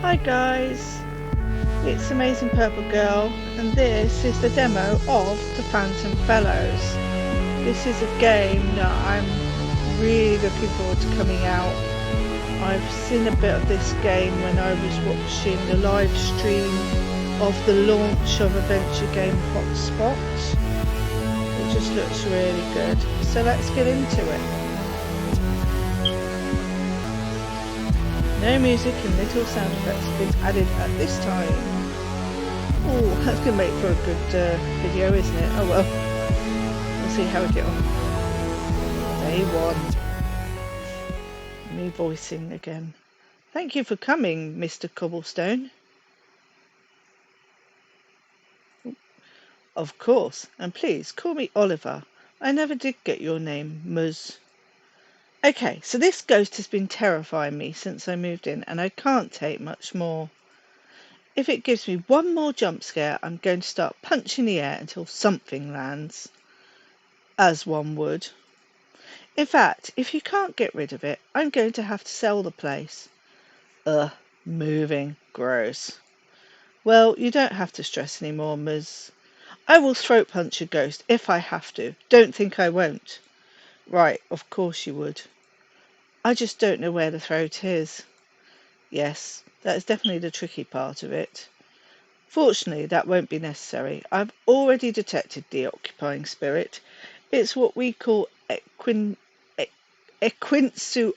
Hi guys, it's Amazing Purple Girl and this is the demo of The Phantom Fellows. This is a game that I'm really looking forward to coming out. I've seen a bit of this game when I was watching the live stream of the launch of Adventure Game Hotspot. It just looks really good. So let's get into it. No music and little sound effects have been added at this time. Oh, that's going to make for a good video, isn't it? Oh well. We'll see how we get on. Day 1. Me voicing again. Thank you for coming, Mr. Cobblestone. Of course, and please call me Oliver. I never did get your name, Muzz. Okay, so this ghost has been terrifying me since I moved in, and I can't take much more. If it gives me one more jump scare, I'm going to start punching the air until something lands. As one would. In fact, if you can't get rid of it, I'm going to have to sell the place. Ugh, moving. Gross. Well, you don't have to stress anymore, Ms. I will throat punch a ghost if I have to. Don't think I won't. Right, of course you would. I just don't know where the throat is. Yes, that is definitely the tricky part of it. Fortunately, that won't be necessary. I've already detected the occupying spirit. It's what we call Equinsu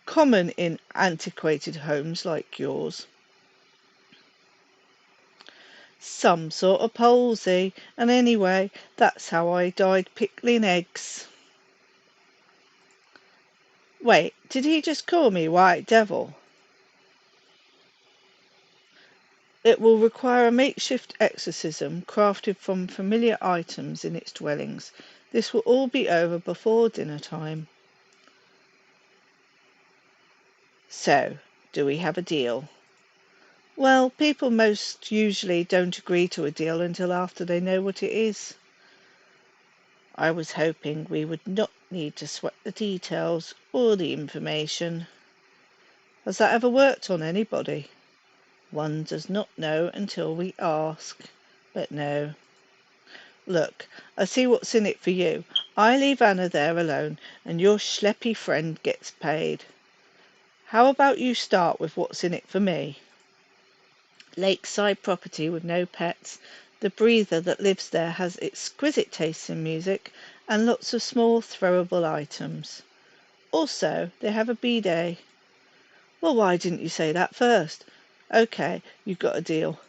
common in antiquated homes like yours. Some sort of palsy, and anyway, that's how I died pickling eggs. Wait, did he just call me White Devil? It will require a makeshift exorcism crafted from familiar items in its dwellings. This will all be over before dinner time. So, do we have a deal? Well, people most usually don't agree to a deal until after they know what it is. I was hoping we would not need to sweat the details or the information. Has that ever worked on anybody? One does not know until we ask. But no. Look, I see what's in it for you. I leave Anna there alone, and your schleppy friend gets paid. How about you start with what's in it for me? Lakeside property with no pets. The breather that lives there has exquisite taste in music and lots of small throwable items. Also, they have a bidet. Well, why didn't you say that first? Okay, you've got a deal.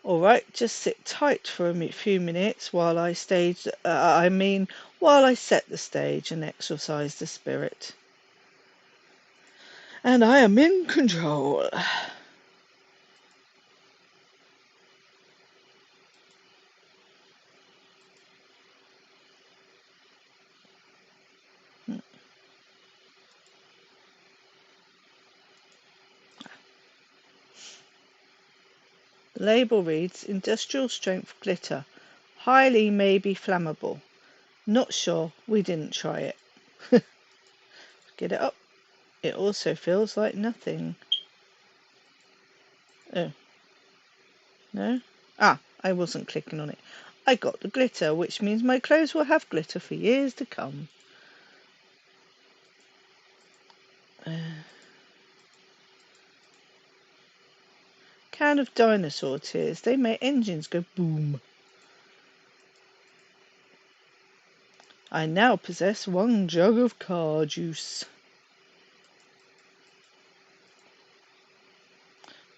All right, just sit tight for a few minutes while I while I set the stage and exorcise the spirit. And I am in control. The label reads industrial strength glitter. Highly may be flammable. Not sure, we didn't try it. Get it up. It also feels like nothing. Oh, no? Ah, I wasn't clicking on it. I got the glitter, which means my clothes will have glitter for years to come. Can of dinosaur tears. They make engines go boom. I now possess 1 jug of car juice.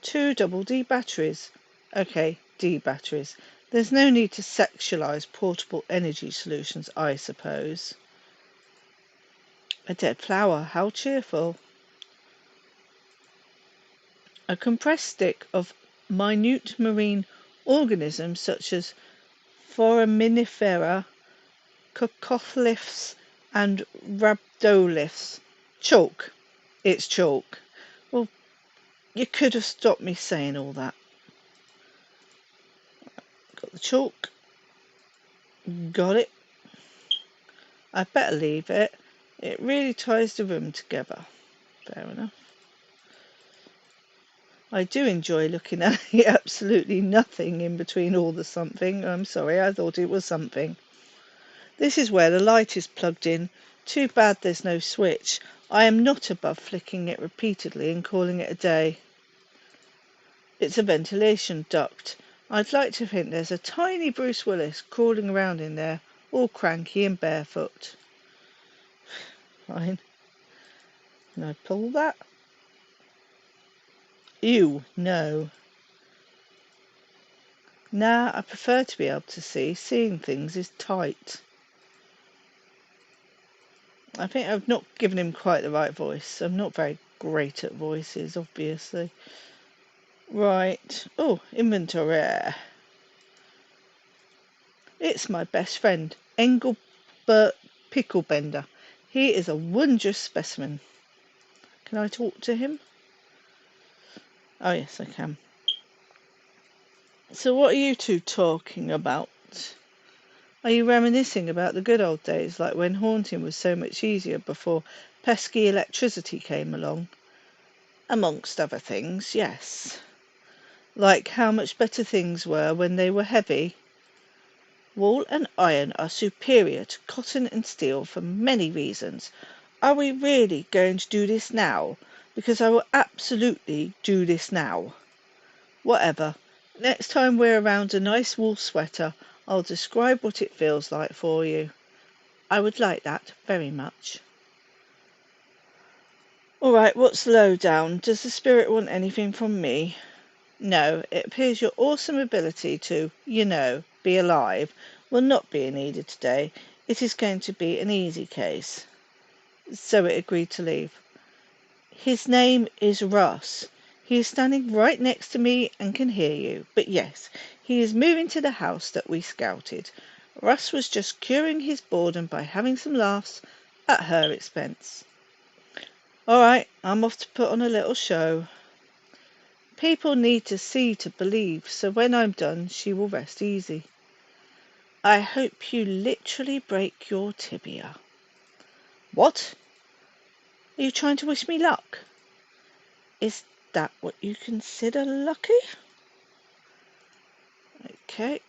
2 double D batteries. Okay, D batteries. There's no need to sexualize portable energy solutions, I suppose. A dead flower, how cheerful. A compressed stick of minute marine organisms such as foraminifera, coccoliths, and rhabdoliths. Chalk. It's chalk. Well, you could have stopped me saying all that. Got the chalk. Got it. I better leave it. It really ties the room together. Fair enough. I do enjoy looking at absolutely nothing in between all the something. I'm sorry, I thought it was something. This is where the light is plugged in. Too bad there's no switch. I am not above flicking it repeatedly and calling it a day. It's a ventilation duct. I'd like to think there's a tiny Bruce Willis crawling around in there, all cranky and barefoot. Fine. Can I pull that? Ew, no. Nah, I prefer to be able to see. Seeing things is tight. I think I've not given him quite the right voice. I'm not very great at voices, obviously. Right. Oh, inventory. It's my best friend, Engelbert Picklebender. He is a wondrous specimen. Can I talk to him? Oh, yes, I can. So what are you two talking about? Are you reminiscing about the good old days, like when haunting was so much easier before pesky electricity came along? Amongst other things, yes. Like how much better things were when they were heavy. Wool and iron are superior to cotton and steel for many reasons. Are we really going to do this now? Because I will absolutely do this now. Whatever. Next time we're around a nice wool sweater, I'll describe what it feels like for you. I would like that very much. All right, what's the lowdown? Does the spirit want anything from me? No, it appears your awesome ability to, be alive will not be needed today. It is going to be an easy case. So it agreed to leave. His name is Russ. He is standing right next to me and can hear you. But yes, he is moving to the house that we scouted. Russ was just curing his boredom by having some laughs at her expense. All right, I'm off to put on a little show. People need to see to believe, so when I'm done, she will rest easy. I hope you literally break your tibia. What? Are you trying to wish me luck? Is that what you consider lucky? Okay.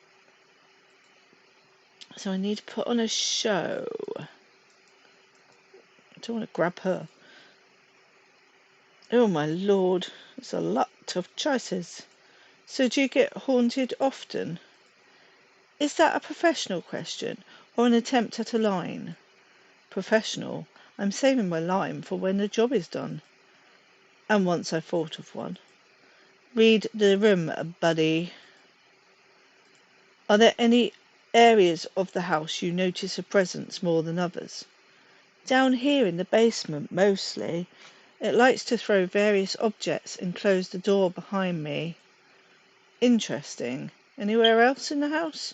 So I need to put on a show. I don't want to grab her. Oh my lord, it's a lot of choices. So do you get haunted often? Is that a professional question or an attempt at a line? Professional. I'm saving my line for when the job is done. And once I've thought of one. Read the room, buddy. Are there any areas of the house you notice a presence more than others? Down here in the basement, mostly. It likes to throw various objects and close the door behind me. Interesting. Anywhere else in the house?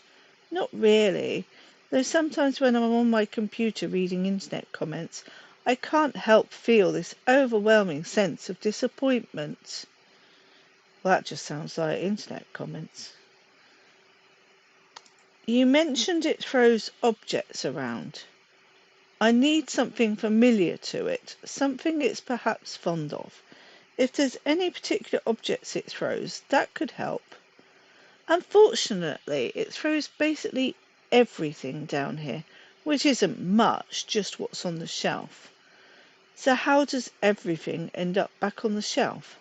Not really. Though sometimes when I'm on my computer reading internet comments, I can't help feel this overwhelming sense of disappointment. Well, that just sounds like internet comments. You mentioned it throws objects around. I need something familiar to it, something it's perhaps fond of. If there's any particular objects it throws, that could help. Unfortunately, it throws basically everything down here, which isn't much, just what's on the shelf. So how does everything end up back on the shelf?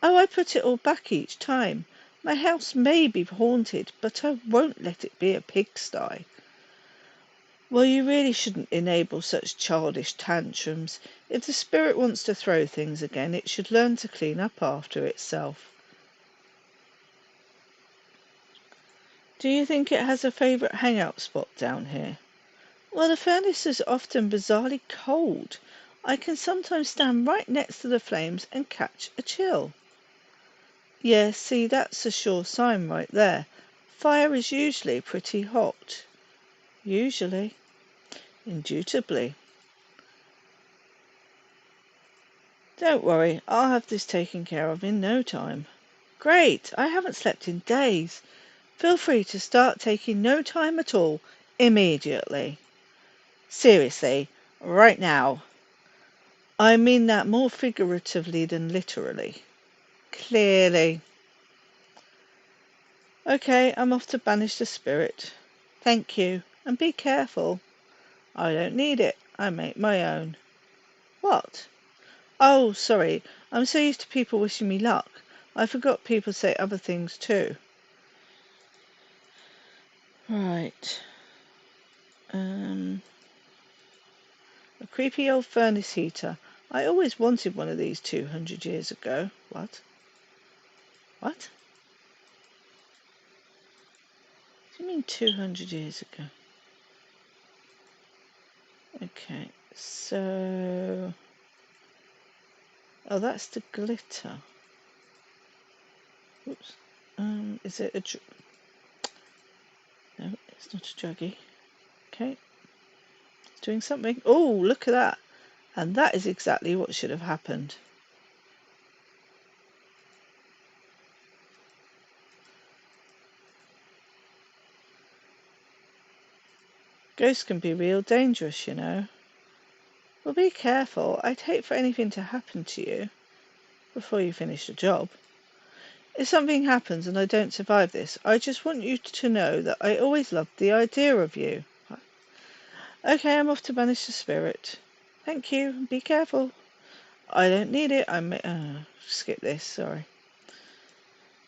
Oh, I put it all back each time. My house may be haunted, but I won't let it be a pigsty. Well, you really shouldn't enable such childish tantrums. If the spirit wants to throw things again, it should learn to clean up after itself. Do you think it has a favourite hangout spot down here? Well, the furnace is often bizarrely cold. I can sometimes stand right next to the flames and catch a chill. Yeah, see, that's a sure sign right there. Fire is usually pretty hot. Usually. Indubitably. Don't worry, I'll have this taken care of in no time. Great, I haven't slept in days. Feel free to start taking no time at all, immediately. Seriously, right now. I mean that more figuratively than literally. Clearly. Okay, I'm off to banish the spirit. Thank you, and be careful. I don't need it. I make my own. What? Oh, sorry. I'm so used to people wishing me luck. I forgot people say other things too. Right. A creepy old furnace heater. I always wanted one of these 200 years ago. What? What? What do you mean 200 years ago? Okay, so... Oh, that's the glitter. Oops. Is it a... No, it's not a juggy. Okay, it's doing something. Oh, look at that. And that is exactly what should have happened. Ghosts can be real dangerous, you know. Well, be careful. I'd hate for anything to happen to you before you finish the job. If something happens and I don't survive this, I just want you to know that I always loved the idea of you. Okay, I'm off to banish the spirit. Thank you. Be careful. I don't need it. Skip this. Sorry.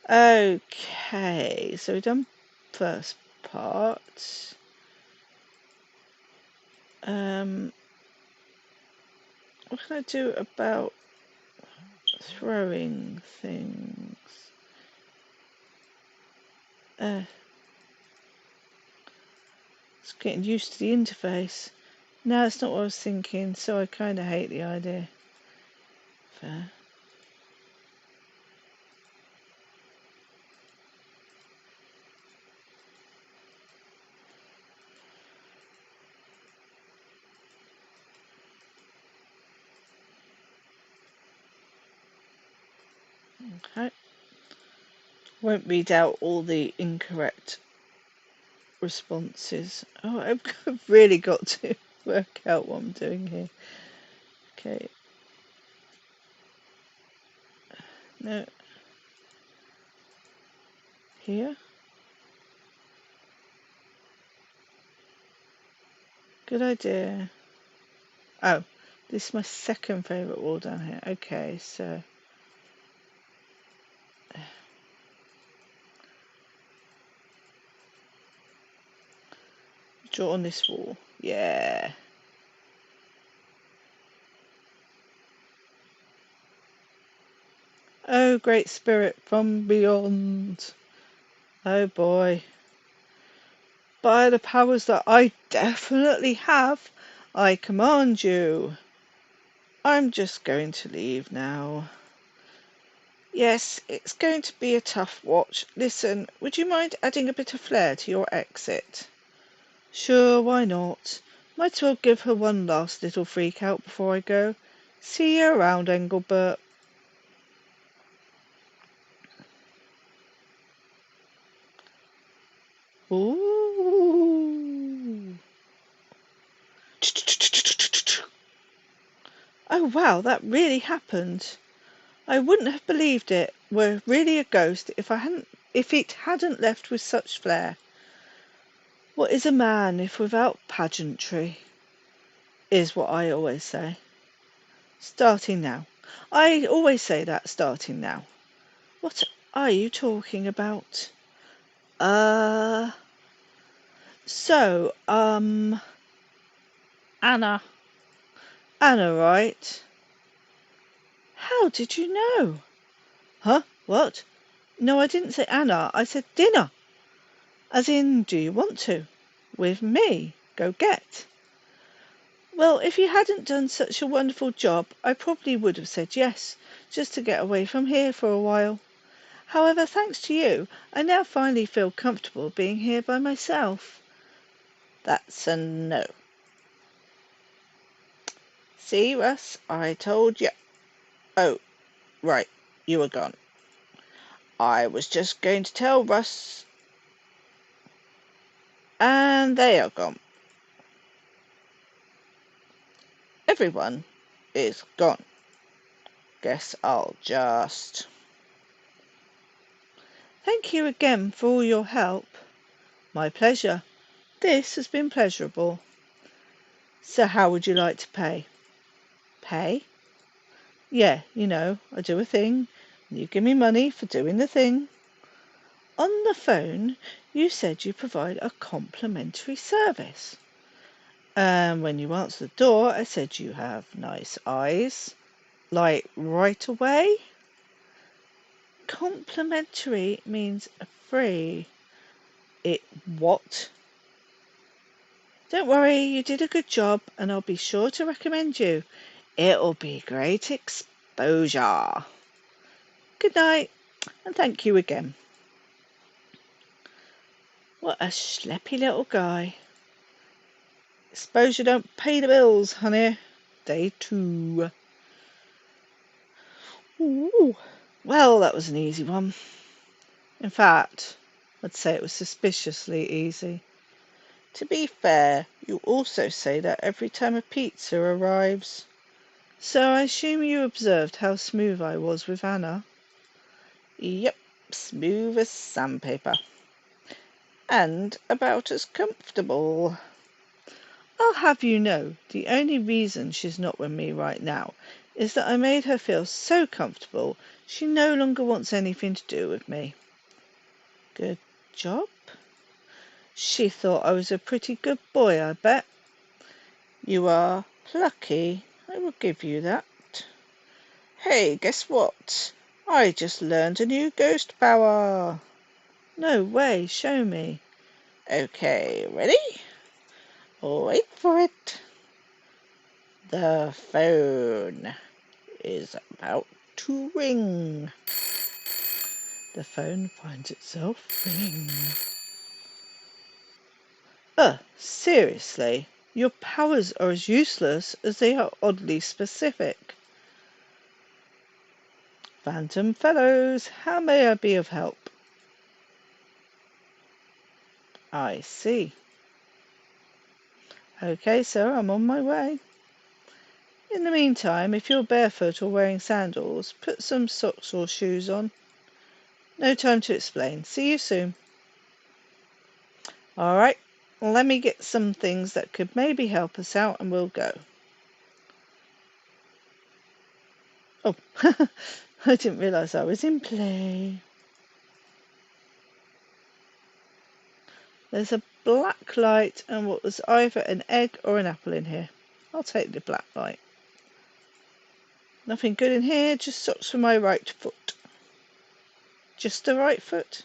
Okay, so we've done first part. What can I do about throwing things? It's getting used to the interface. No, it's not what I was thinking, so I kind of hate the idea. Fair. Okay. Won't read out all the incorrect responses. Oh, I've really got to work out what I'm doing here. Okay. No. Here. Good idea. Oh, this is my second favourite wall down here. Okay, so... Draw on this wall. Yeah. Oh, great spirit from beyond. Oh boy. By the powers that I definitely have, I command you. I'm just going to leave now. Yes, it's going to be a tough watch. Listen, would you mind adding a bit of flair to your exit? Sure, why not? Might as well give her one last little freak out before I go. See you around, Engelbert. Ooh. Oh wow, that really happened. I wouldn't have believed it were really a ghost if it hadn't left with such flair. What is a man if without pageantry? Is what I always say. Starting now. I always say that starting now. What are you talking about? Uh, so, Anna. Anna, right? How did you know? Huh? What? No, I didn't say Anna. I said dinner. As in, do you want to? With me? Go get. Well, if you hadn't done such a wonderful job, I probably would have said yes, just to get away from here for a while. However, thanks to you, I now finally feel comfortable being here by myself. That's a no. See, Russ, I told you. Oh, right, you were gone. I was just going to tell Russ, and they are gone. Everyone. is gone. Guess I'll just... Thank you again for all your help. My pleasure. This has been pleasurable. So how would you like to pay? Pay? Yeah, you know, I do a thing, and you give me money for doing the thing. On the phone, you said you provide a complimentary service. And when you answered the door, I said you have nice eyes. Like right away? Complimentary means free. It what? Don't worry, you did a good job, and I'll be sure to recommend you. It'll be great exposure. Good night, and thank you again. What a schleppy little guy. Exposure don't pay the bills, honey. Day 2. Ooh. Well, that was an easy one. In fact, I'd say it was suspiciously easy. To be fair, you also say that every time a pizza arrives. So I assume you observed how smooth I was with Anna. Yep, smooth as sandpaper. And about as comfortable. I'll have you know, the only reason she's not with me right now is that I made her feel so comfortable she no longer wants anything to do with me. Good job? She thought I was a pretty good boy, I bet. You are plucky, I will give you that. Hey, guess what? I just learned a new ghost power. No way, show me. Okay, ready? Wait for it. The phone is about to ring. The phone finds itself ringing. Seriously, your powers are as useless as they are oddly specific. Phantom Fellows, how may I be of help? I see. Okay, sir, I'm on my way. In the meantime, if you're barefoot or wearing sandals, put some socks or shoes on. No time to explain. See you soon. All right, let me get some things that could maybe help us out and we'll go. Oh, I didn't realise I was in play. There's a black light and what was either an egg or an apple in here. I'll take the black light. Nothing good in here, just socks for my right foot. Just the right foot?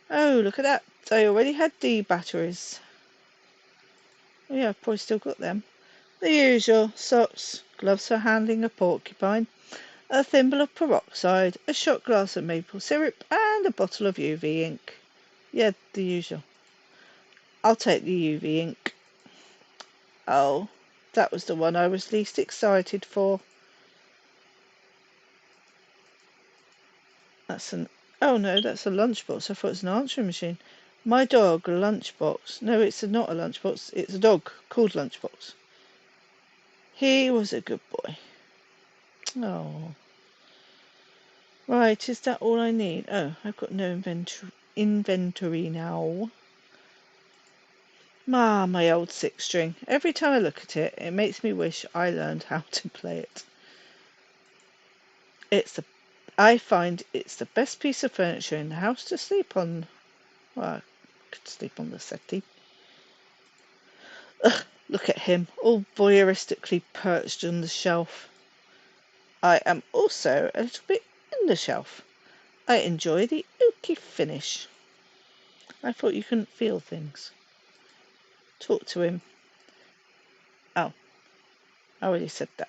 Oh, look at that. I already had D batteries. Oh yeah, I've probably still got them. The usual. Socks, gloves for handling a porcupine, a thimble of peroxide, a shot glass of maple syrup, and a bottle of UV ink. Yeah, the usual. I'll take the UV ink. Oh, that was the one I was least excited for. That's an... Oh no, that's a lunchbox. I thought it was an answering machine. My dog, Lunchbox. No, it's not a lunchbox. It's a dog called Lunchbox. He was a good boy. Oh. Right, is that all I need? Oh, I've got no inventory now. My old six string. Every time I look at it, it makes me wish I learned how to play it. I find it's the best piece of furniture in the house to sleep on. Well, I could sleep on the settee. Ugh, look at him, all voyeuristically perched on the shelf. I am also a little bit in the shelf. I enjoy the oaky finish. I thought you couldn't feel things. Talk to him. Oh, I already said that.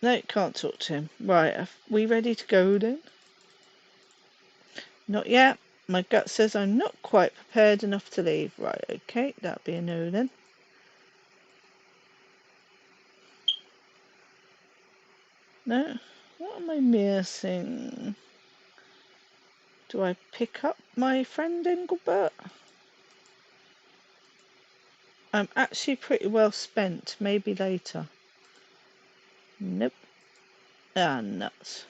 No, can't talk to him. Right, are we ready to go then? Not yet. My gut says I'm not quite prepared enough to leave. Right, okay, that'll be a no then. No? What am I missing? Do I pick up my friend Engelbert? I'm actually pretty well spent. Maybe later. Nope. Ah, nuts.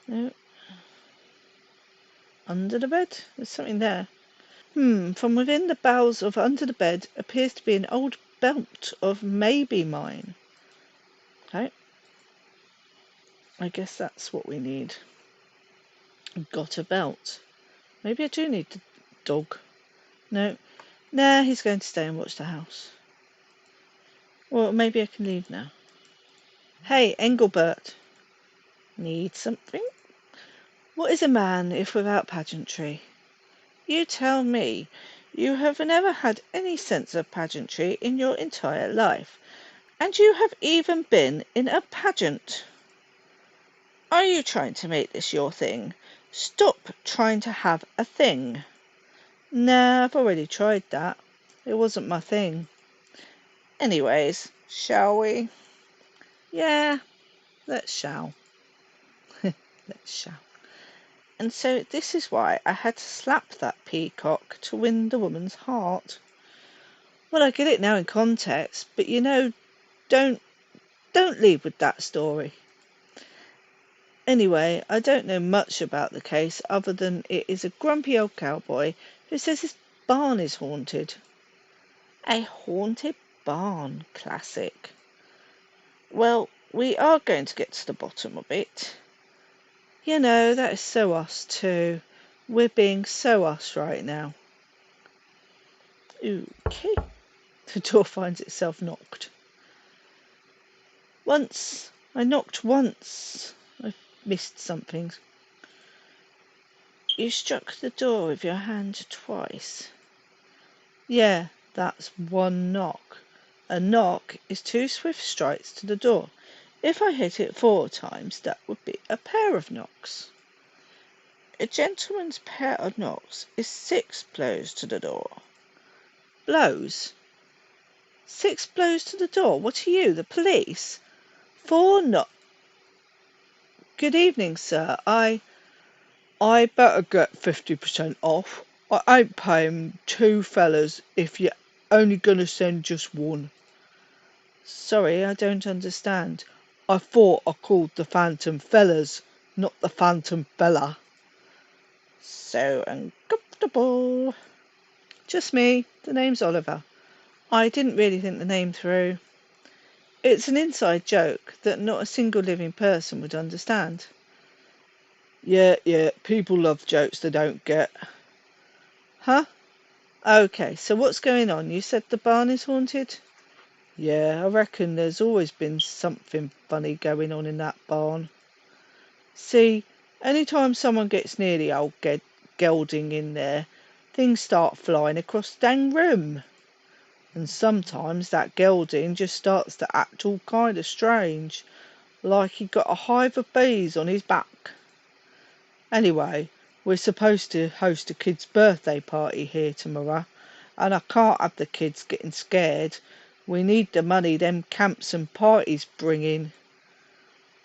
No. Under the bed? There's something there. From within the bowels of under the bed appears to be an old belt of maybe mine. Okay. I guess that's what we need. Got a belt. Maybe I do need the dog. No. Nah, he's going to stay and watch the house. Well, maybe I can leave now. Hey, Engelbert. Need something? What is a man if without pageantry? You tell me. You have never had any sense of pageantry in your entire life. And you have even been in a pageant. Are you trying to make this your thing? Stop trying to have a thing. Nah, I've already tried that. It wasn't my thing. Anyways, shall we? Yeah, let's shall. Let's shall. And so this is why I had to slap that peacock to win the woman's heart. Well, I get it now in context, but don't leave with that story. Anyway, I don't know much about the case other than it is a grumpy old cowboy who says his barn is haunted. A haunted barn, classic. Well, we are going to get to the bottom of it. That is so us too. We're being so us right now. Okay. The door finds itself knocked. I knocked once. I missed something. You struck the door with your hand twice. Yeah, that's one knock. A knock is 2 swift strikes to the door. If I hit it 4 times, that would be a pair of knocks. A gentleman's pair of knocks is 6 blows to the door. Blows? 6 blows to the door? What are you, the police? 4 knocks. Good evening, sir. I better get 50% off. I ain't paying 2 fellas if you're only gonna send just one. Sorry, I don't understand. I thought I called the Phantom fellas, not the Phantom fella. So uncomfortable. Just me. The name's Oliver. I didn't really think the name through. It's an inside joke that not a single living person would understand. Yeah, people love jokes they don't get. Huh? Okay, so what's going on? You said the barn is haunted? Yeah, I reckon there's always been something funny going on in that barn. See, anytime someone gets near the old gelding in there, things start flying across the dang room. And sometimes that gelding just starts to act all kind of strange, like he got a hive of bees on his back. Anyway, we're supposed to host a kid's birthday party here tomorrow, and I can't have the kids getting scared. We need the money them camps and parties bring in.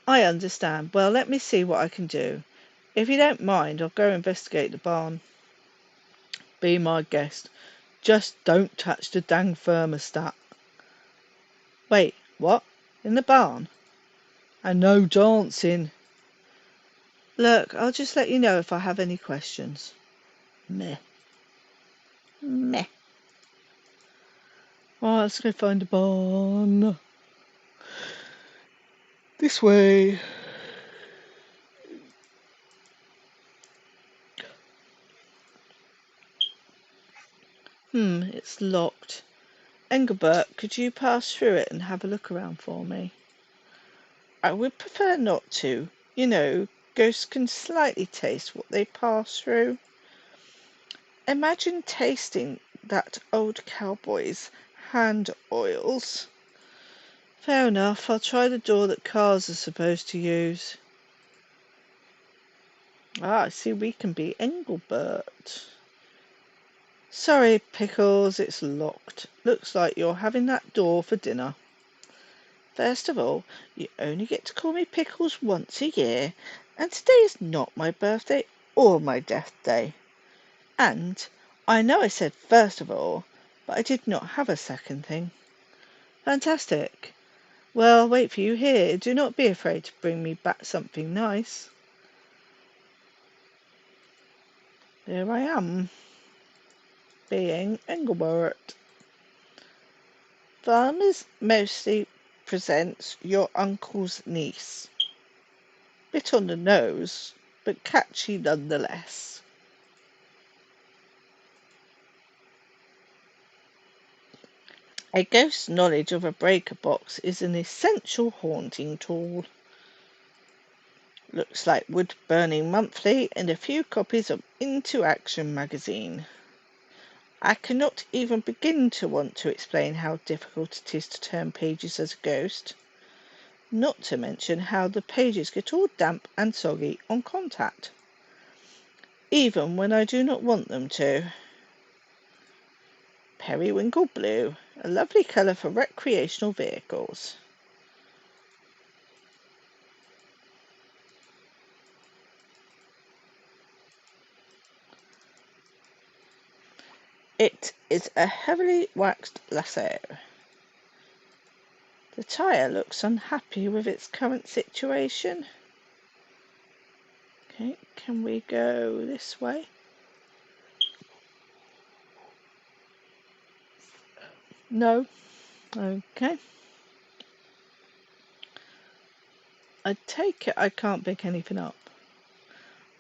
I understand. Well, let me see what I can do. If you don't mind, I'll go investigate the barn. Be my guest. Just don't touch the dang thermostat. Wait, what? In the barn? And no dancing. Look, I'll just let you know if I have any questions. Meh. Meh. Right, let's go find the barn. This way. It's locked. Engelbert, could you pass through it and have a look around for me? I would prefer not to. Ghosts can slightly taste what they pass through. Imagine tasting that old cowboy's hand oils. Fair enough, I'll try the door that cars are supposed to use. I see we can be Engelbert. Sorry, Pickles, it's locked. Looks like you're having that door for dinner. First of all, you only get to call me Pickles once a year, and today is not my birthday or my death day. And I know I said first of all, but I did not have a second thing. Fantastic. Well, wait for you here. Do not be afraid to bring me back something nice. There I am, being Engelbert. Farmers mostly presents your uncle's niece. Bit on the nose, but catchy nonetheless. A ghost's knowledge of a breaker box is an essential haunting tool. Looks like Wood Burning Monthly and a few copies of Into Action magazine. I cannot even begin to want to explain how difficult it is to turn pages as a ghost, not to mention how the pages get all damp and soggy on contact, even when I do not want them to. Periwinkle blue, a lovely colour for recreational vehicles. It is a heavily waxed lasso. The tyre looks unhappy with its current situation. Okay, can we go this way? No. Okay. I take it I can't pick anything up.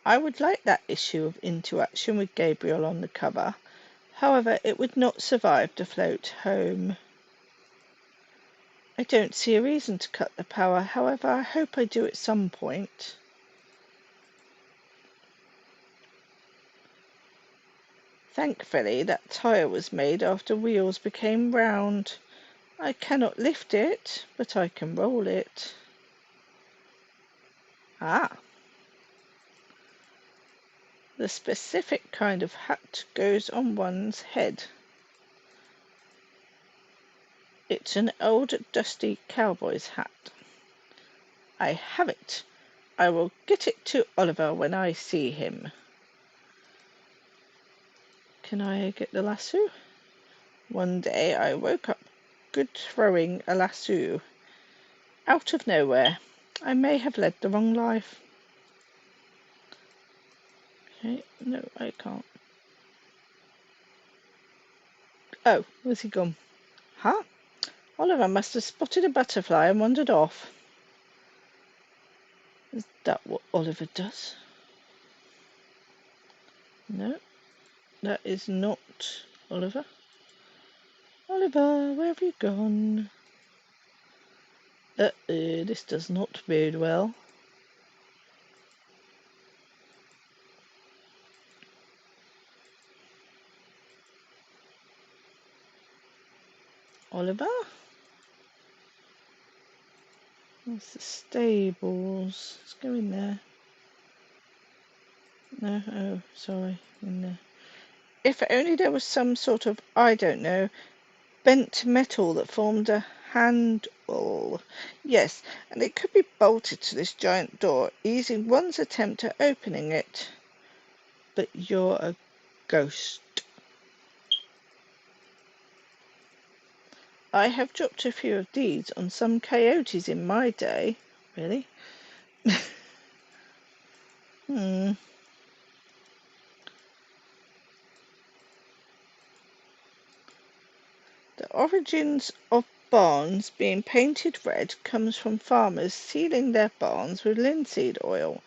I would like that issue of Into Action with Gabriel on the cover. However, it would not survive the float home. I don't see a reason to cut the power. However, I hope I do at some point. Thankfully, that tyre was made after wheels became round. I cannot lift it, but I can roll it. Ah, the specific kind of hat goes on one's head. It's an old dusty cowboy's hat. I have it. I will get it to Oliver when I see him. Can I get the lasso? One day I woke up good throwing a lasso. Out of nowhere. I may have led the wrong life. Okay, no, I can't. Oh, where's he gone? Huh? Oliver must have spotted a butterfly and wandered off. Is that what Oliver does? No, that is not Oliver. Oliver, where have you gone? This does not bode well. Oliver? That's the stables. Let's go in there. No, oh, sorry, in there. If only there was some sort of, I don't know, bent metal that formed a handle. Yes, and it could be bolted to this giant door, easing one's attempt at opening it. But you're a ghost. I have dropped a few of these on some coyotes in my day. Really? Hmm. The origins of barns being painted red comes from farmers sealing their barns with linseed oil.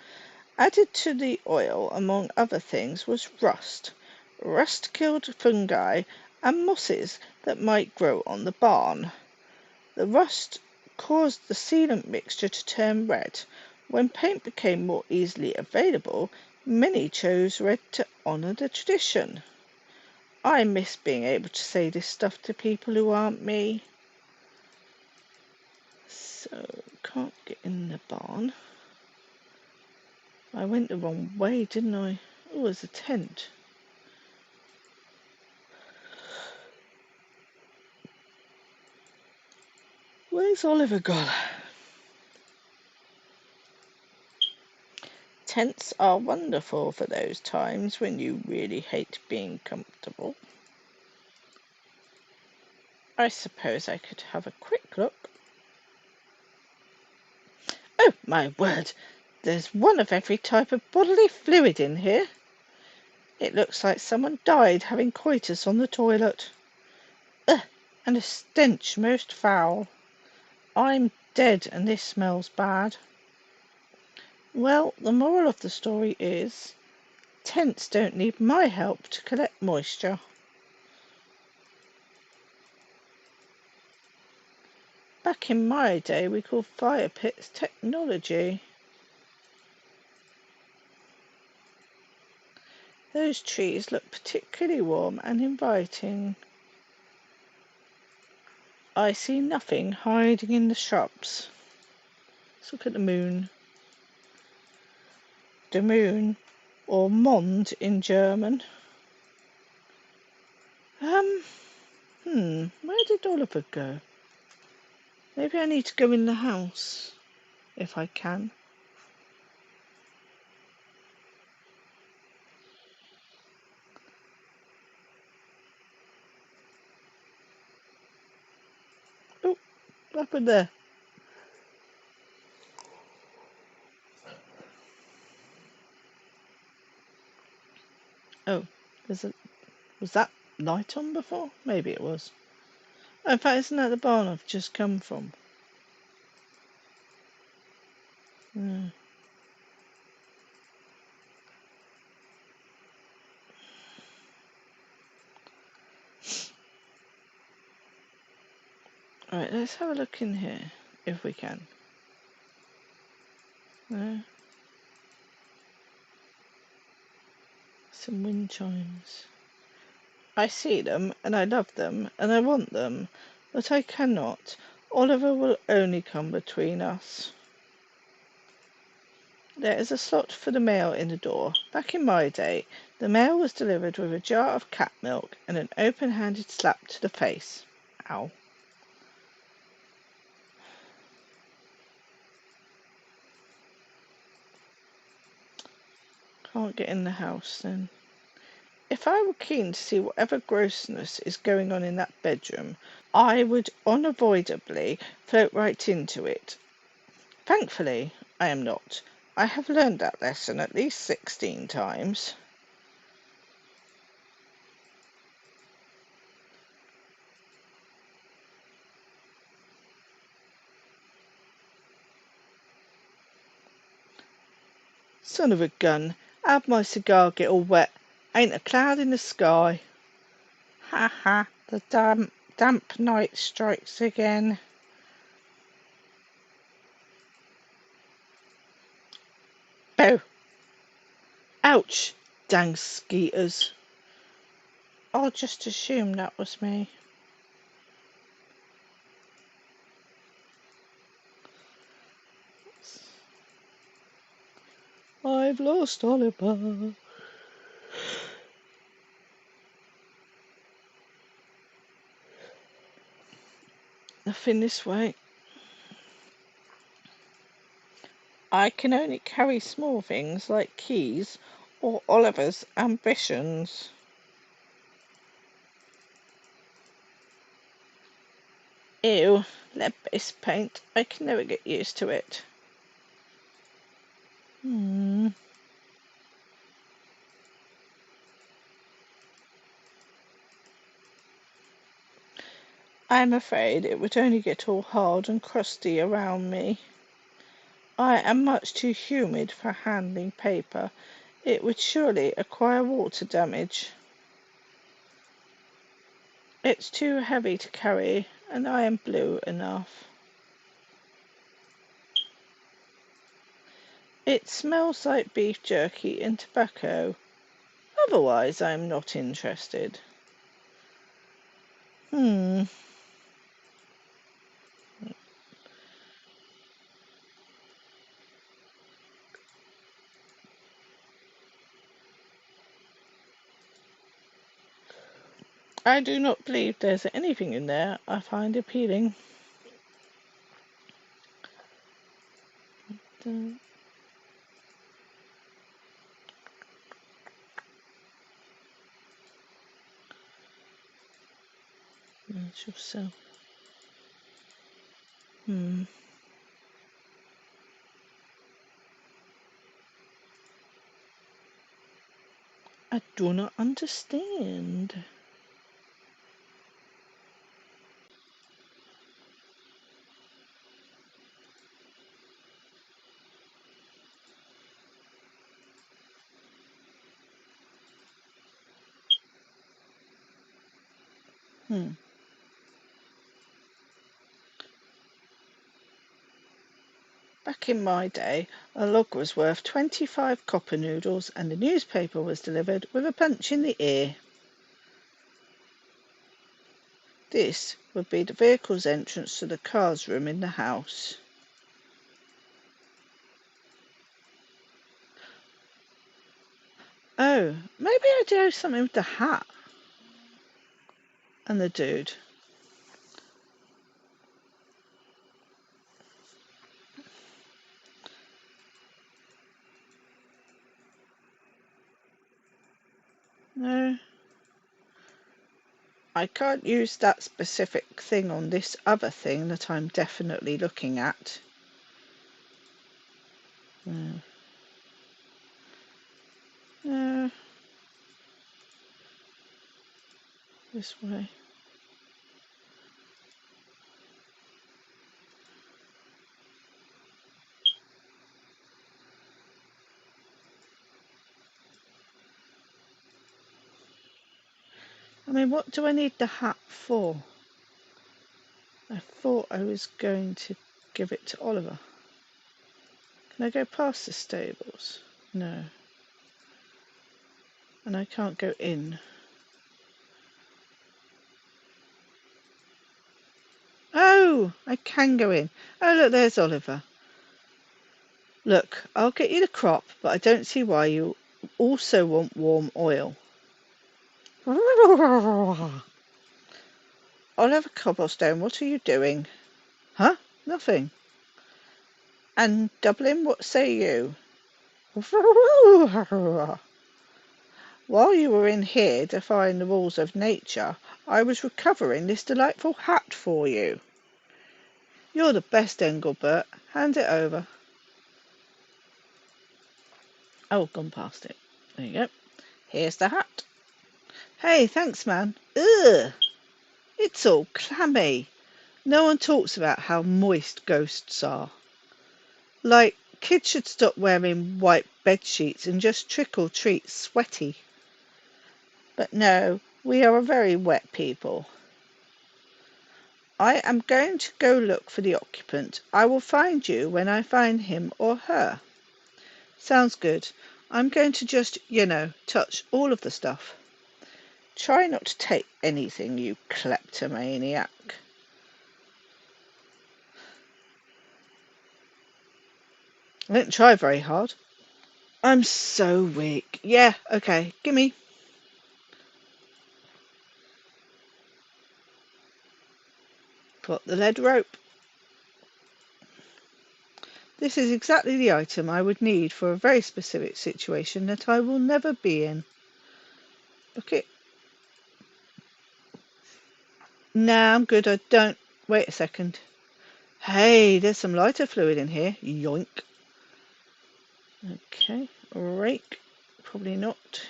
Added to the oil, among other things, was rust. Rust killed fungi and mosses that might grow on the barn. The rust caused the sealant mixture to turn red. When paint became more easily available, many chose red to honour the tradition. I miss being able to say this stuff to people who aren't me. So, can't get in the barn. I went the wrong way, didn't I? Oh, there's a tent. Where's Oliver gone? Tents are wonderful for those times when you really hate being comfortable. I suppose I could have a quick look. Oh, my word! There's one of every type of bodily fluid in here. It looks like someone died having coitus on the toilet. Ugh, and a stench most foul. I'm dead and this smells bad. Well, the moral of the story is, tents don't need my help to collect moisture. Back in my day, we called fire pits technology. Those trees look particularly warm and inviting. I see nothing hiding in the shrubs. Let's look at the moon. The moon, or Mond in German. Where did Oliver go? Maybe I need to go in the house, if I can. Oh, what happened there? Oh, was that light on before? Maybe it was. Oh, in fact, isn't that the barn I've just come from? Hmm. Alright, let's have a look in here, if we can. Some wind chimes. I see them, and I love them, and I want them, but I cannot. Oliver will only come between us. There is a slot for the mail in the door. Back in my day, the mail was delivered with a jar of cat milk and an open-handed slap to the face. Ow. Can't get in the house then. If I were keen to see whatever grossness is going on in that bedroom, I would unavoidably float right into it. Thankfully, I am not. I have learned that lesson at least 16 times. Son of a gun, how'd my cigar get all wet? Ain't a cloud in the sky. Ha ha, the damp night strikes again. Oh, ouch, dang skeeters. I'll just assume that was me. I've lost Oliver. Nothing this way. I can only carry small things like keys or Oliver's ambitions. Ew, lead-based paint. I can never get used to it. I'm afraid it would only get all hard and crusty around me. I am much too humid for handling paper. It would surely acquire water damage. It's too heavy to carry, and I am blue enough. It smells like beef jerky and tobacco. Otherwise, I am not interested. I do not believe there's anything in there I find appealing. Manage yourself. I do not understand. Hmm. Back in my day, a log was worth 25 copper noodles and the newspaper was delivered with a punch in the ear. This would be the vehicle's entrance to the car's room in the house. Oh, maybe I do something with the hat and the dude. No, I can't use that specific thing on this other thing that I'm definitely looking at. No. No, this way. I mean, what do I need the hat for? I thought I was going to give it to Oliver. Can I go past the stables? No. And I can't go in. Oh, I can go in. Oh, look, there's Oliver. Look, I'll get you the crop, but I don't see why you also want warm oil. Oliver Cobblestone, what are you doing? Huh? Nothing. And Dublin, what say you? While you were in here defying the rules of nature, I was recovering this delightful hat for you. You're the best, Engelbert. Hand it over. Oh, gone past it. There you go. Here's the hat. Hey, thanks, man. Ugh, it's all clammy. No one talks about how moist ghosts are. Like, kids should stop wearing white bed sheets and just trick or treat sweaty. But no, we are a very wet people. I am going to go look for the occupant. I will find you when I find him or her. Sounds good. I'm going to just, touch all of the stuff. Try not to take anything, you kleptomaniac. I didn't try very hard. I'm so weak. Yeah, okay, gimme. Got the lead rope. This is exactly the item I would need for a very specific situation that I will never be in. Okay. Nah, I'm good. I don't. Wait a second. Hey, there's some lighter fluid in here. Yoink. Okay, rake. Probably not.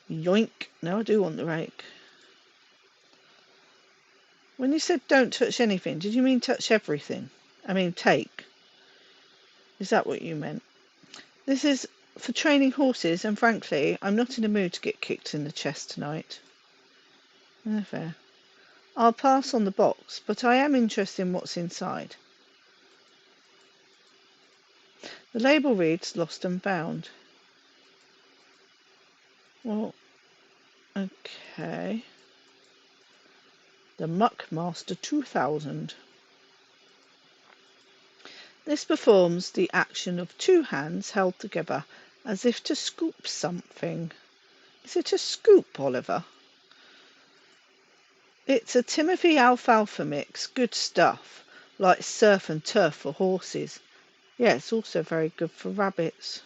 Yoink. No, I do want the rake. When you said don't touch anything, did you mean touch everything? I mean take. Is that what you meant? This is for training horses, and frankly, I'm not in the mood to get kicked in the chest tonight. Fair. I'll pass on the box, but I am interested in what's inside. The label reads Lost and Found. Well, okay. The Muckmaster 2000. This performs the action of two hands held together as if to scoop something. Is it a scoop, Oliver? It's a Timothy alfalfa mix. Good stuff. Like surf and turf for horses. Yeah, it's also very good for rabbits.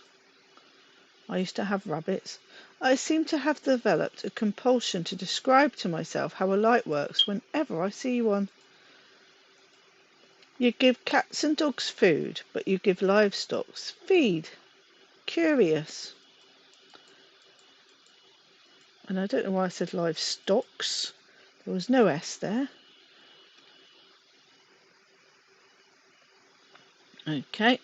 I used to have rabbits. I seem to have developed a compulsion to describe to myself how a light works whenever I see one. You give cats and dogs food, but you give livestock feed. Curious. And I don't know why I said livestocks. There was no S there. Okay.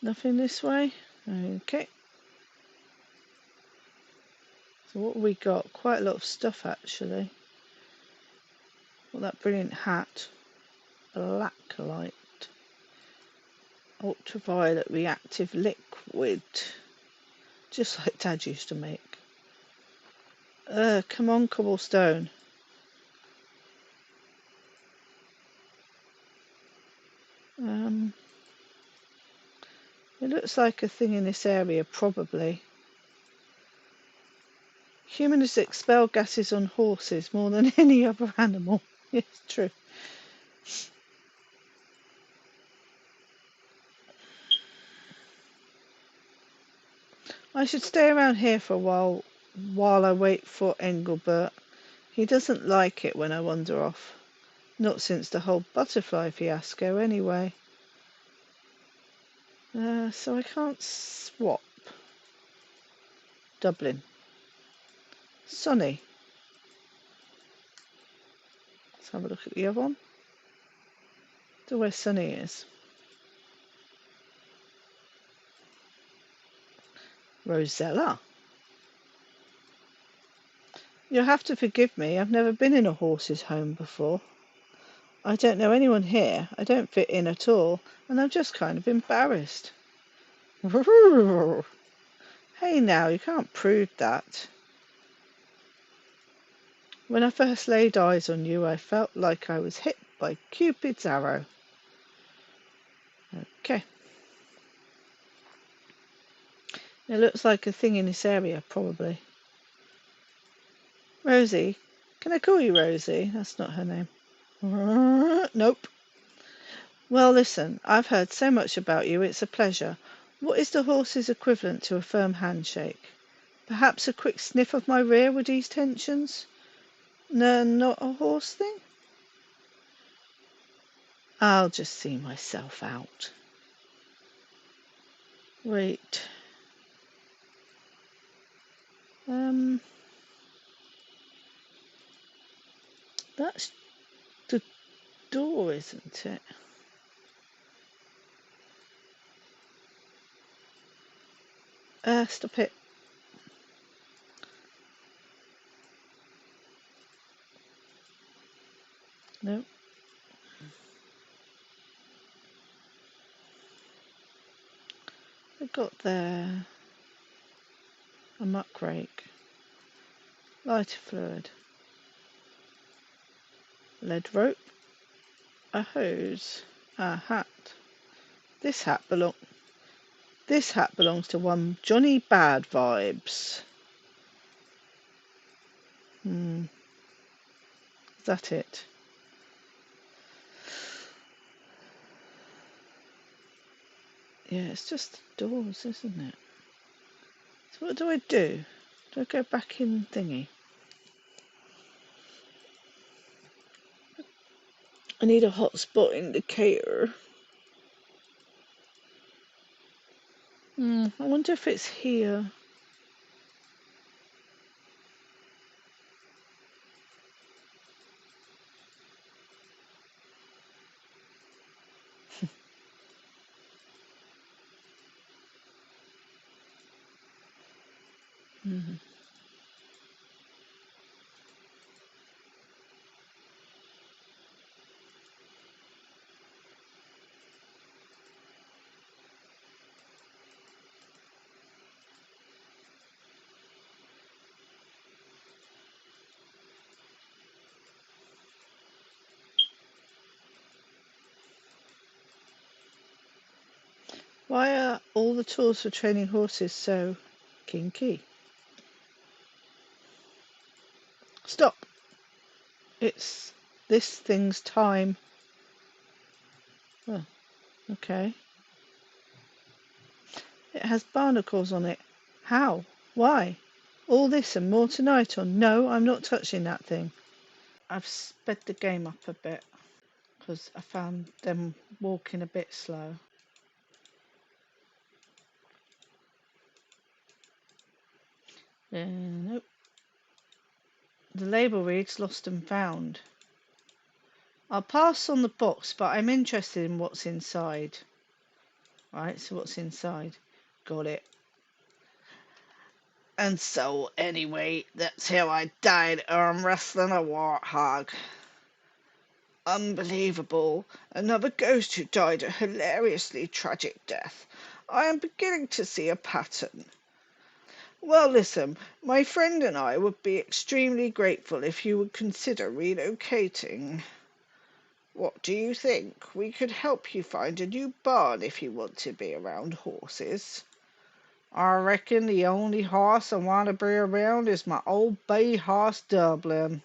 Nothing this way. Okay. So what have we got? Quite a lot of stuff actually. Well, that brilliant hat. Black light. Ultraviolet reactive liquid. Just like Dad used to make. Come on, cobblestone. It looks like a thing in this area, probably. Humans expel gases on horses more than any other animal. It's true. I should stay around here for a while I wait for Engelbert. He doesn't like it when I wander off. Not since the whole butterfly fiasco, anyway. So I can't swap. Dublin. Sunny. Let's have a look at the other one. To where Sunny is. Rosella. You'll have to forgive me. I've never been in a horse's home before. I don't know anyone here. I don't fit in at all, and I'm just kind of embarrassed. Hey now, you can't prove that. When I first laid eyes on you, I felt like I was hit by Cupid's arrow. Okay. It looks like a thing in this area, probably. Rosie. Can I call you Rosie? That's not her name. Nope. Well, listen, I've heard so much about you, it's a pleasure. What is the horse's equivalent to a firm handshake? Perhaps a quick sniff of my rear would ease tensions? No, not a horse thing? I'll just see myself out. Wait. That's the door, isn't it? Stop it. No. I got there a muck rake, lighter fluid, lead rope, a hose, a hat. This hat belongs to one Johnny Bad Vibes. Is that it? Yeah, it's just the doors, isn't it? So what do I do? Do I go back in thingy? I need a hotspot indicator. I wonder if it's here. Why are all the tools for training horses so kinky? Stop! It's this thing's time. Oh, okay. It has barnacles on it. How? Why? All this and more tonight, or no, I'm not touching that thing. I've sped the game up a bit because I found them walking a bit slow. Nope. The label reads lost and found. I'll pass on the box, but I'm interested in what's inside. Right, so what's inside? Got it. And so, anyway, that's how I died arm wrestling a warthog. Unbelievable. Another ghost who died a hilariously tragic death. I am beginning to see a pattern. Well, listen, my friend and I would be extremely grateful if you would consider relocating. What do you think? We could help you find a new barn if you want to be around horses. I reckon the only horse I want to be around is my old bay horse Dublin.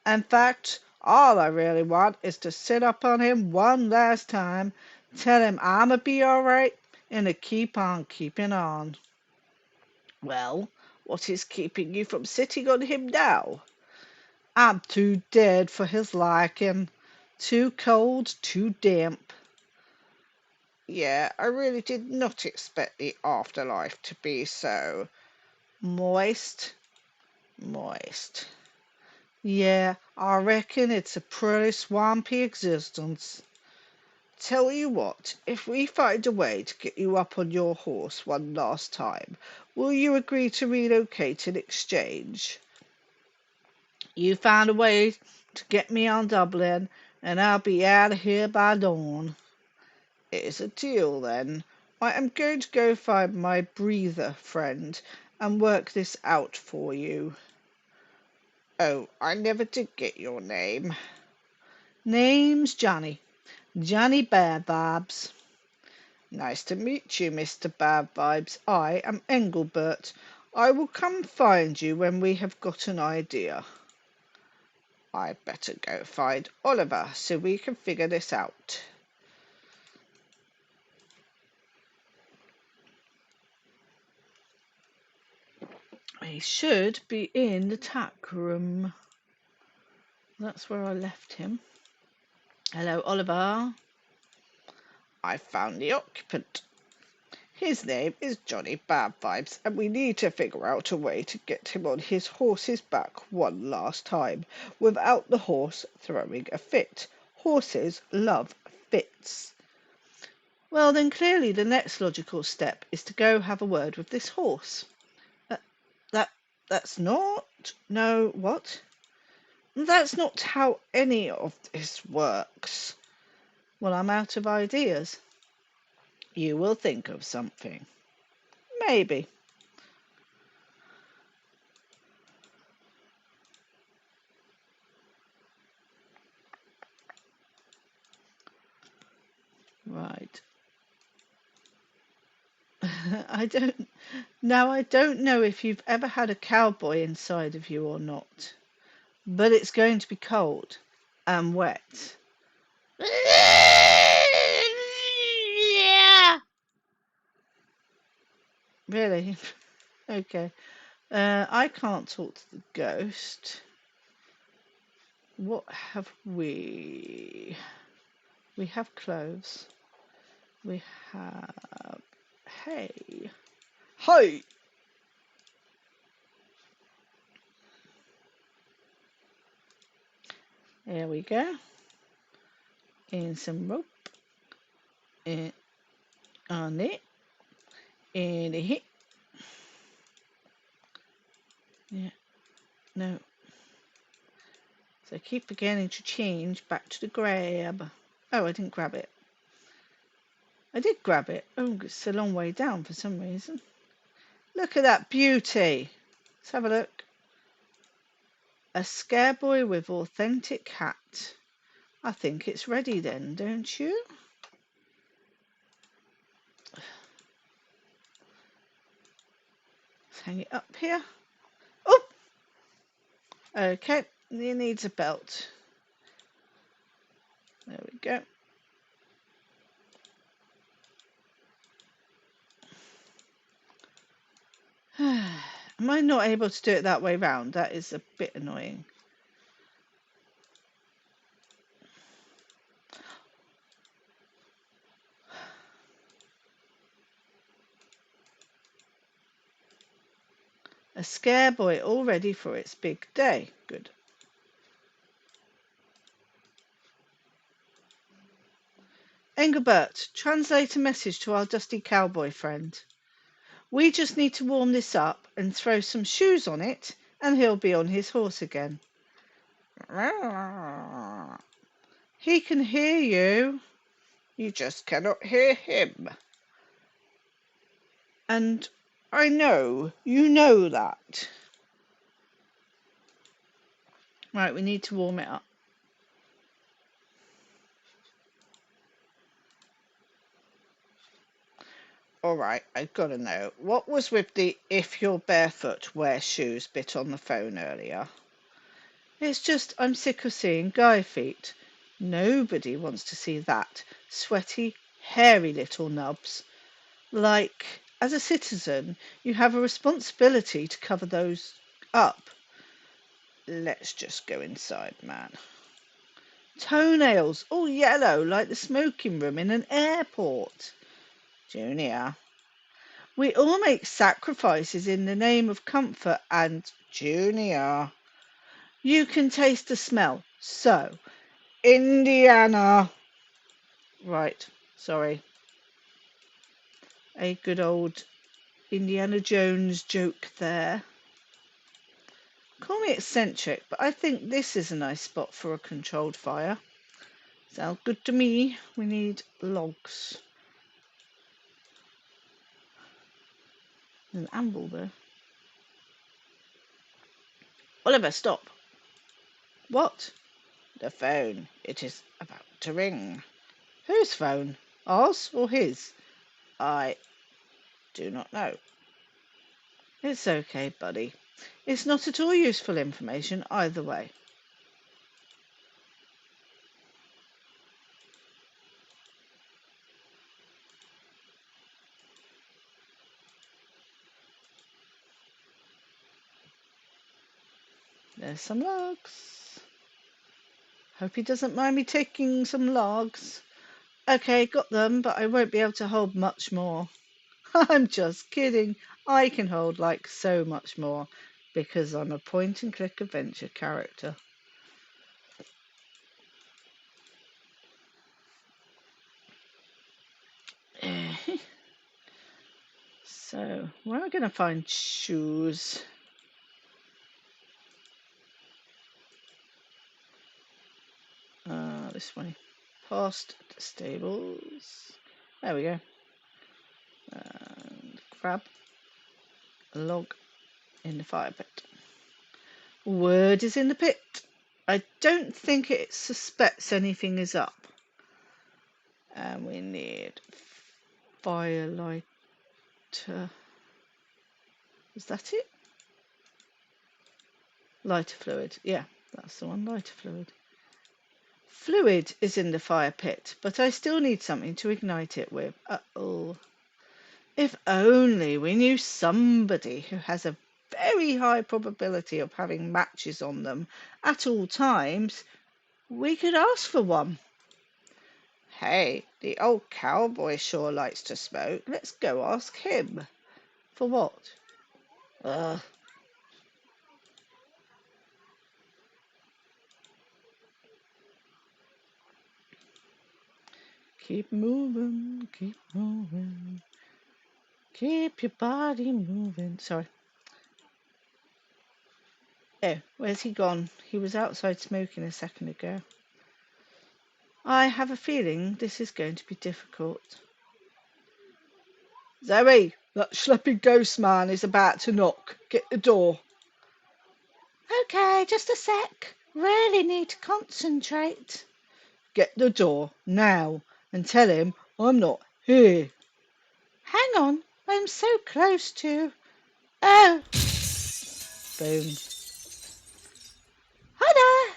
In fact, all I really want is to sit up on him one last time, tell him I'ma be all right, and to keep on keeping on. Well, what is keeping you from sitting on him now? I'm too dead for his liking. Too cold, too damp. Yeah, I really did not expect the afterlife to be so moist. Moist. Yeah, I reckon it's a pretty swampy existence. Tell you what, if we find a way to get you up on your horse one last time, will you agree to relocate in exchange? You find a way to get me on Dublin, and I'll be out of here by dawn. It's a deal, then. I am going to go find my breather friend and work this out for you. Oh, I never did get your name. Name's Johnny. Johnny Bad Vibes. Nice to meet you, Mr. Bad Vibes. I am Engelbert. I will come find you when we have got an idea. I'd better go find Oliver so we can figure this out. He should be in the tack room. That's where I left him. Hello, Oliver. I found the occupant. His name is Johnny Bad Vibes, and we need to figure out a way to get him on his horse's back one last time, without the horse throwing a fit. Horses love fits. Well, then clearly the next logical step is to go have a word with this horse. That that's not... No, what? That's not how any of this works. Well, I'm out of ideas. You will think of something. Maybe. Right. I don't know if you've ever had a cowboy inside of you or not, but it's going to be cold and wet. Yeah. Really? Okay. I can't talk to the ghost. What have we? We have cloves. We have hay. Hey! There we go. And some rope. And on it. And a hit. Yeah. No. So I keep forgetting to change back to the grab. Oh, I didn't grab it. I did grab it. Oh, it's a long way down for some reason. Look at that beauty. Let's have a look. A scareboy with authentic hat. I think it's ready then, don't you? Let's hang it up here. Oh! Okay, it needs a belt. There we go. Am I not able to do it that way round? That is a bit annoying. A scare boy all ready for its big day. Good. Engelbert, translate a message to our dusty cowboy friend. We just need to warm this up and throw some shoes on it, and he'll be on his horse again. He can hear you. You just cannot hear him. And I know, you know that. Right, we need to warm it up. All right, I've got to know. What was with the if you're barefoot, wear shoes bit on the phone earlier? It's just I'm sick of seeing guy feet. Nobody wants to see that. Sweaty, hairy little nubs. Like, as a citizen, you have a responsibility to cover those up. Let's just go inside, man. Toenails, all yellow like the smoking room in an airport. Junior. We all make sacrifices in the name of comfort and Junior. You can taste the smell. So, Indiana. Right, sorry. A good old Indiana Jones joke there. Call me eccentric, but I think this is a nice spot for a controlled fire. Sounds good to me. We need logs. There's an amble there. Oliver, stop. What? The phone. It is about to ring. Whose phone? Ours or his? I do not know. It's okay, buddy. It's not at all useful information either way. There's some logs. Hope he doesn't mind me taking some logs. Okay, got them, but I won't be able to hold much more. I'm just kidding. I can hold like so much more because I'm a point and click adventure character. So, where am I going to find shoes? This way. Past the stables. There we go. And grab a log in the fire pit. Word is in the pit. I don't think it suspects anything is up. And we need firelighter. Is that it? Lighter fluid. Yeah, that's the one. Lighter fluid. Fluid is in the fire pit, but I still need something to ignite it with. Uh-oh. If only we knew somebody who has a very high probability of having matches on them at all times, we could ask for one. Hey, the old cowboy sure likes to smoke. Let's go ask him. For what? Ugh. Keep moving, keep moving. Keep your body moving. Sorry. Oh, where's he gone? He was outside smoking a second ago. I have a feeling this is going to be difficult. Zoe, that schleppy ghost man is about to knock. Get the door. Okay, just a sec. Really need to concentrate. Get the door now and tell him I'm not here. Hang on, I'm so close to. Oh! Boom. Hi there!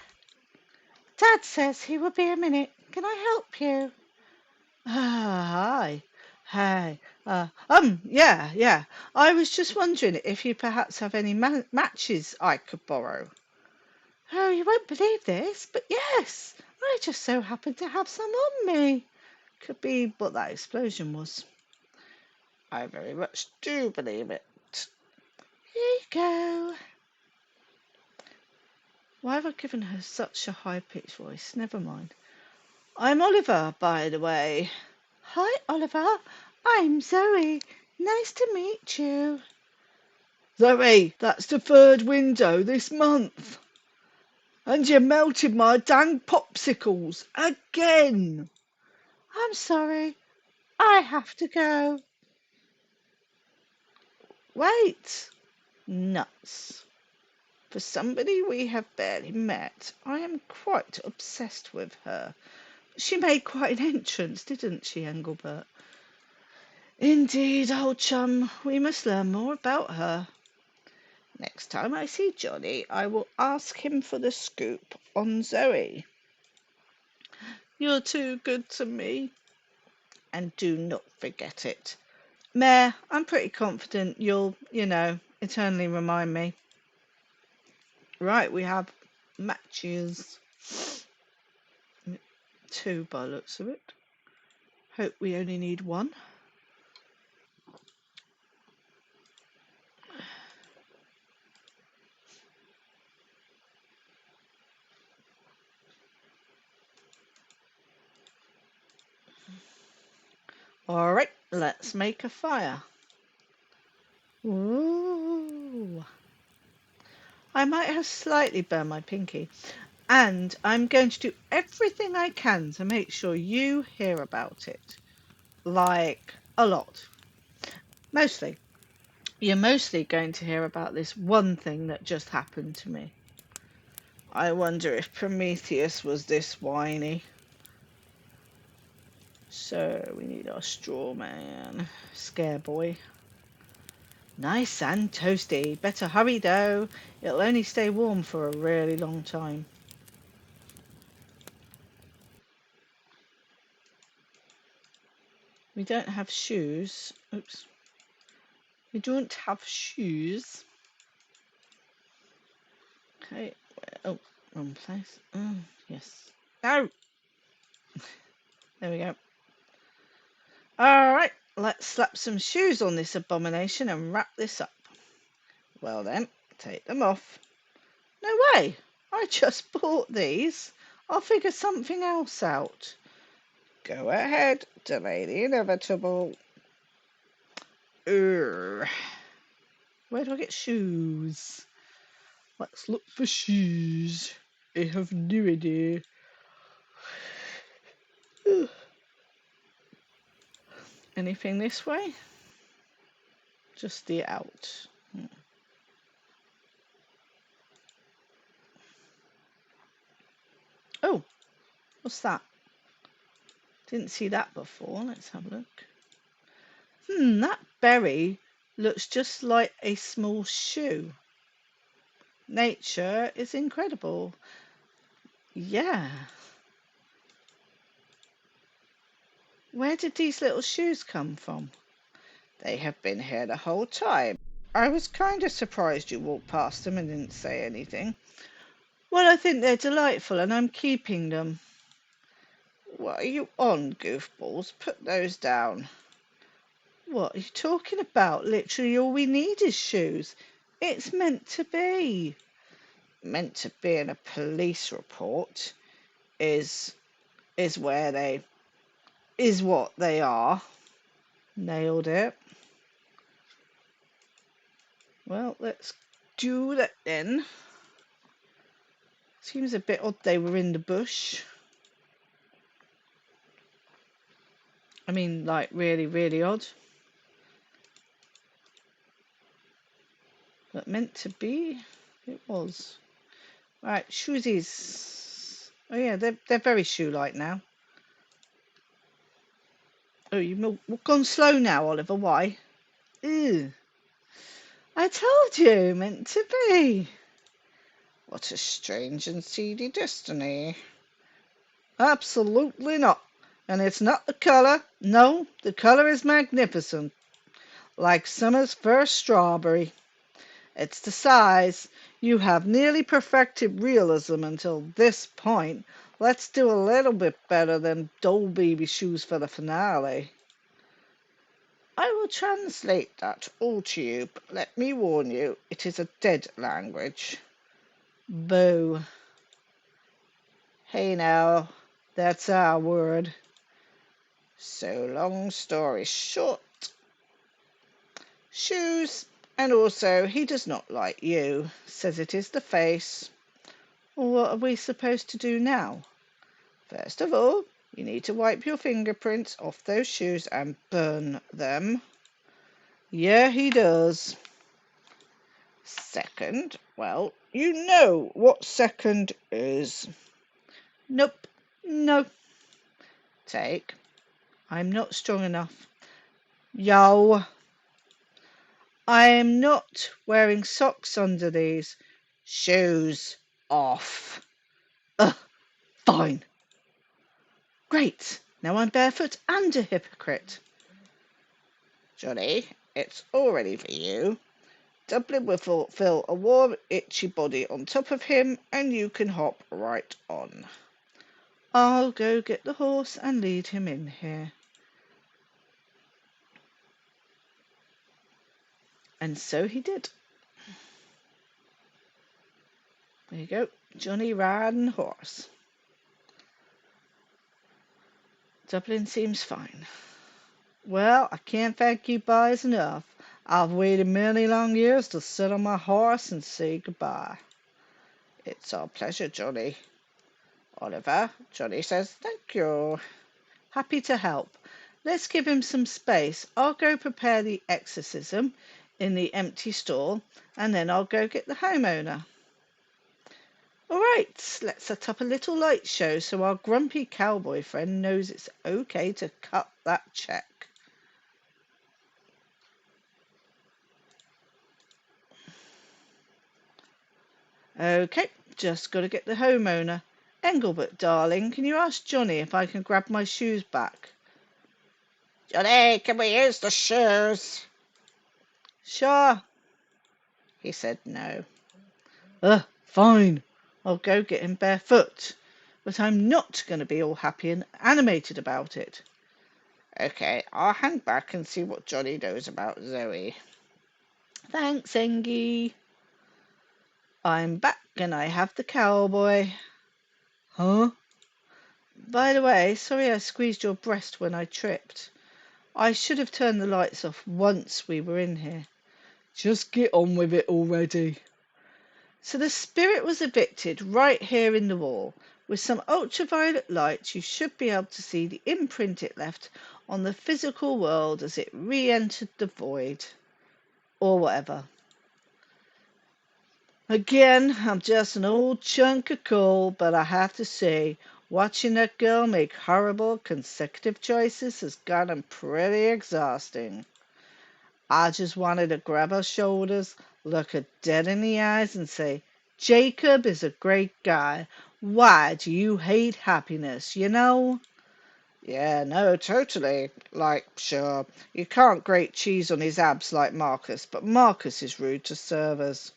Dad says he will be a minute. Can I help you? Ah, hi. Hey, Yeah. I was just wondering if you perhaps have any matches I could borrow. Oh, you won't believe this, but yes, I just so happen to have some on me. Could be what that explosion was. I very much do believe it. Here you go. Why have I given her such a high-pitched voice? Never mind. I'm Oliver, by the way. Hi, Oliver. I'm Zoe. Nice to meet you. Zoe, that's the third window this month. And you melted my dang popsicles again. I'm sorry. I have to go. Wait. Nuts. For somebody we have barely met, I am quite obsessed with her. She made quite an entrance, didn't she, Engelbert? Indeed, old chum. We must learn more about her. Next time I see Johnny, I will ask him for the scoop on Zoe. You're too good to me. And do not forget it. Mayor, I'm pretty confident you'll, eternally remind me. Right, we have matches. 2 by the looks of it. Hope we only need 1. Alright, let's make a fire. Ooh. I might have slightly burned my pinky. And I'm going to do everything I can to make sure you hear about it. Like, a lot. Mostly. You're mostly going to hear about this one thing that just happened to me. I wonder if Prometheus was this whiny. So, we need our straw man. Scare boy. Nice and toasty. Better hurry though. It'll only stay warm for a really long time. We don't have shoes. Oops. We don't have shoes. Okay. Oh, wrong place. Oh, yes. No! There we go. Alright, let's slap some shoes on this abomination and wrap this up. Well then, take them off. No way! I just bought these. I'll figure something else out. Go ahead, delay the inevitable. Where do I get shoes? Let's look for shoes. I have no idea. Anything this way? Just the out. Oh, what's that? Didn't see that before. Let's have a look. That berry looks just like a small shoe. Nature is incredible. Yeah. Where did these little shoes come from? They have been here the whole time. I was kind of surprised you walked past them and didn't say anything. Well, I think they're delightful and I'm keeping them. What are you on, goofballs? Put those down. What are you talking about? Literally all we need is shoes. It's meant to be. Meant to be in a police report is what they are. Nailed it. Well, let's do that then. Seems a bit odd they were in the bush. I mean, like, really, really odd. But meant to be, it was. Right, shoesies. Oh yeah, they're very shoe-like now. Oh, you've gone slow now, Oliver. Why? Ew. I told you, meant to be. What a strange and seedy destiny. Absolutely not. And it's not the colour. No, the colour is magnificent, like summer's first strawberry. It's the size. You have nearly perfected realism until this point. Let's do a little bit better than doll baby shoes for the finale. I will translate that all to you, but let me warn you, it is a dead language. Boo. Hey now, that's our word. So long story short, shoes, and also he does not like you, says it is the face. What are we supposed to do now? First of all, you need to wipe your fingerprints off those shoes and burn them. Yeah, he does. Second, well, you know what second is. Nope, no. Take. I'm not strong enough. Yo. I am not wearing socks under these. Shoes off. Ugh, fine. Great. Now I'm barefoot and a hypocrite. Johnny, it's all ready for you. Dublin will fill a warm, itchy body on top of him, and you can hop right on. I'll go get the horse and lead him in here. And so he did. There you go, Johnny riding horse. Dublin seems fine. Well, I can't thank you boys enough. I've waited many long years to sit on my horse and say goodbye. It's our pleasure, Johnny. Oliver, Johnny says thank you. Happy to help. Let's give him some space. I'll go prepare the exorcism in the empty stall, and then I'll go get the homeowner. All right, let's set up a little light show so our grumpy cowboy friend knows it's okay to cut that check. Okay, just got to get the homeowner. Engelbert, darling, can you ask Johnny if I can grab my shoes back? Johnny, can we use the shoes? Sure. He said no. Fine. I'll go get him barefoot. But I'm not going to be all happy and animated about it. Okay, I'll hang back and see what Johnny knows about Zoe. Thanks, Engie. I'm back and I have the cowboy. Huh? By the way, sorry I squeezed your breast when I tripped. I should have turned the lights off once we were in here. Just get on with it already. So the spirit was evicted right here in the wall. With some ultraviolet light, you should be able to see the imprint it left on the physical world as it re-entered the void. Or whatever. Again, I'm just an old chunk of coal, but I have to say, watching that girl make horrible consecutive choices has gotten pretty exhausting. I just wanted to grab her shoulders, look her dead in the eyes, and say, Jacob is a great guy. Why do you hate happiness, you know? Yeah, no, totally. Like, sure, you can't grate cheese on his abs like Marcus, but Marcus is rude to servers.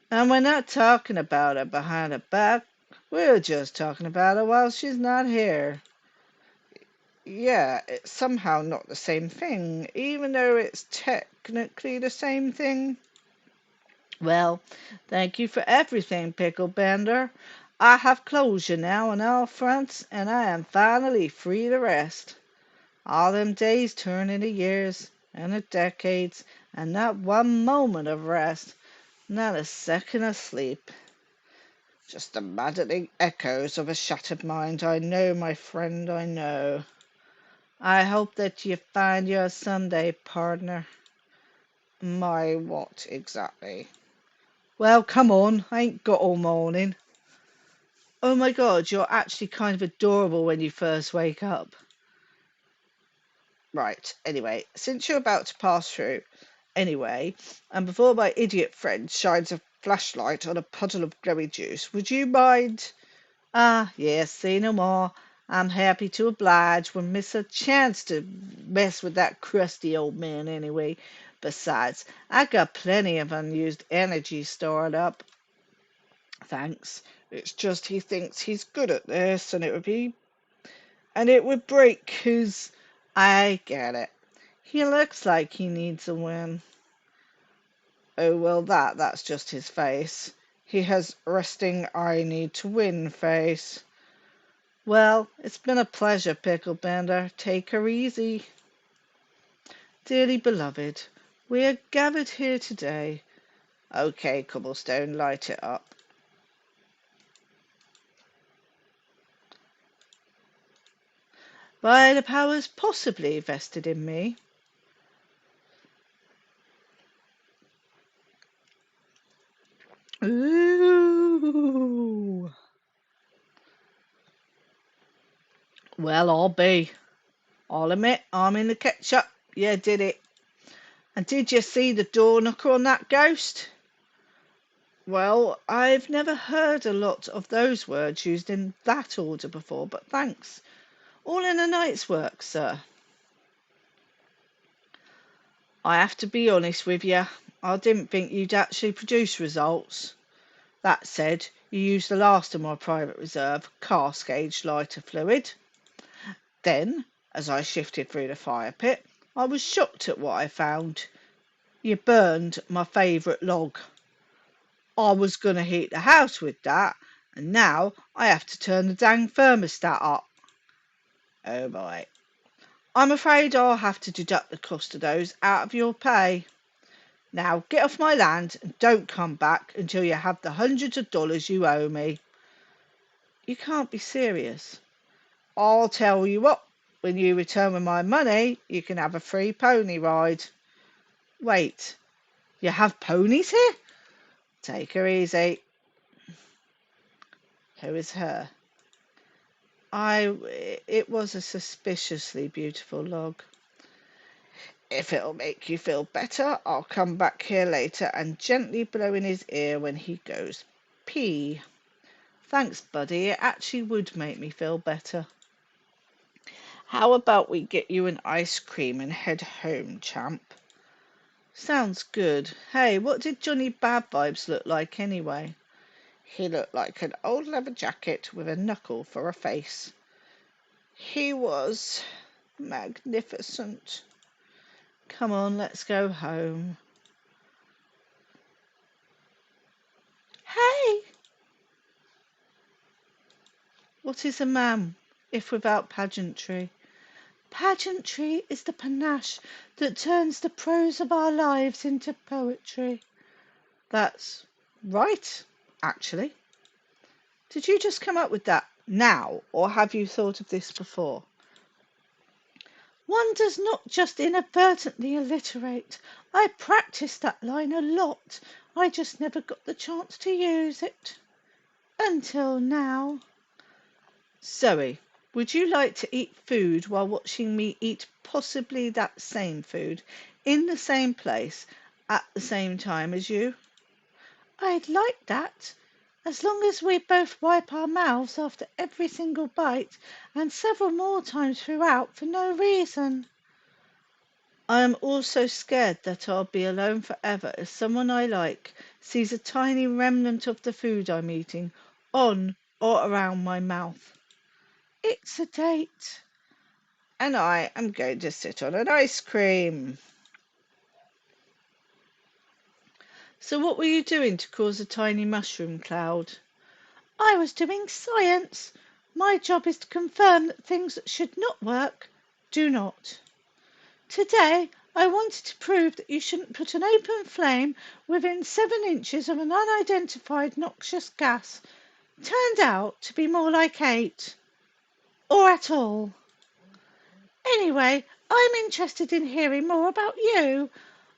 And we're not talking about her behind her back. We're just talking about her while she's not here. Yeah, it's somehow not the same thing, even though it's technically the same thing. Well, thank you for everything, Pickle Bender. I have closure now on all fronts, and I am finally free to rest. All them days turn into years, and into decades, and not one moment of rest, not a second of sleep. Just the maddening echoes of a shattered mind. I know, my friend, I know. I hope that you find your Sunday partner. My what exactly? Well, come on, I ain't got all morning. Oh my god, you're actually kind of adorable when you first wake up. Right, anyway, since you're about to pass through, anyway, and before my idiot friend shines a flashlight on a puddle of glowy juice, would you mind? Ah, yes, say no more. I'm happy to oblige when miss a chance to mess with that crusty old man anyway. Besides, I got plenty of unused energy stored up. Thanks. It's just he thinks he's good at this and it would break his. I get it. He looks like he needs a win. Oh, well, that's just his face. He has resting I need to win face. Well, it's been a pleasure, Picklebender. Take her easy. Dearly beloved, we are gathered here today. Okay, Cobblestone, light it up. By the powers possibly vested in me. Ooh. Well, I'll be. I'll admit, I'm in the ketchup. You did it. And did you see the door knocker on that ghost? Well, I've never heard a lot of those words used in that order before, but thanks. All in a night's work, sir. I have to be honest with you. I didn't think you'd actually produce results. That said, you used the last of my private reserve, cask aged lighter fluid. Then, as I shifted through the fire pit, I was shocked at what I found. You burned my favourite log. I was going to heat the house with that, and now I have to turn the dang thermostat up. Oh boy. I'm afraid I'll have to deduct the cost of those out of your pay. Now get off my land and don't come back until you have the hundreds of dollars you owe me. You can't be serious. I'll tell you what, when you return with my money, you can have a free pony ride. Wait, you have ponies here? Take her easy. Who is her? It was a suspiciously beautiful log. If it'll make you feel better, I'll come back here later and gently blow in his ear when he goes pee. Thanks, buddy. It actually would make me feel better. How about we get you an ice cream and head home, champ? Sounds good. Hey, what did Johnny Bad Vibes look like anyway? He looked like an old leather jacket with a knuckle for a face. He was magnificent. Come on, let's go home. Hey! What is a man, if without pageantry? Pageantry is the panache that turns the prose of our lives into poetry. That's right, actually. Did you just come up with that now, or have you thought of this before? One does not just inadvertently alliterate. I practiced that line a lot. I just never got the chance to use it. Until now. Zoe, would you like to eat food while watching me eat possibly that same food in the same place at the same time as you? I'd like that, as long as we both wipe our mouths after every single bite and several more times throughout for no reason. I am also scared that I'll be alone forever if someone I like sees a tiny remnant of the food I'm eating on or around my mouth. It's a date. And I am going to sit on an ice cream. So what were you doing to cause a tiny mushroom cloud? I was doing science. My job is to confirm that things that should not work do not. Today, I wanted to prove that you shouldn't put an open flame within 7 inches of an unidentified noxious gas. Turned out to be more like 8. Or at all. Anyway, I'm interested in hearing more about you.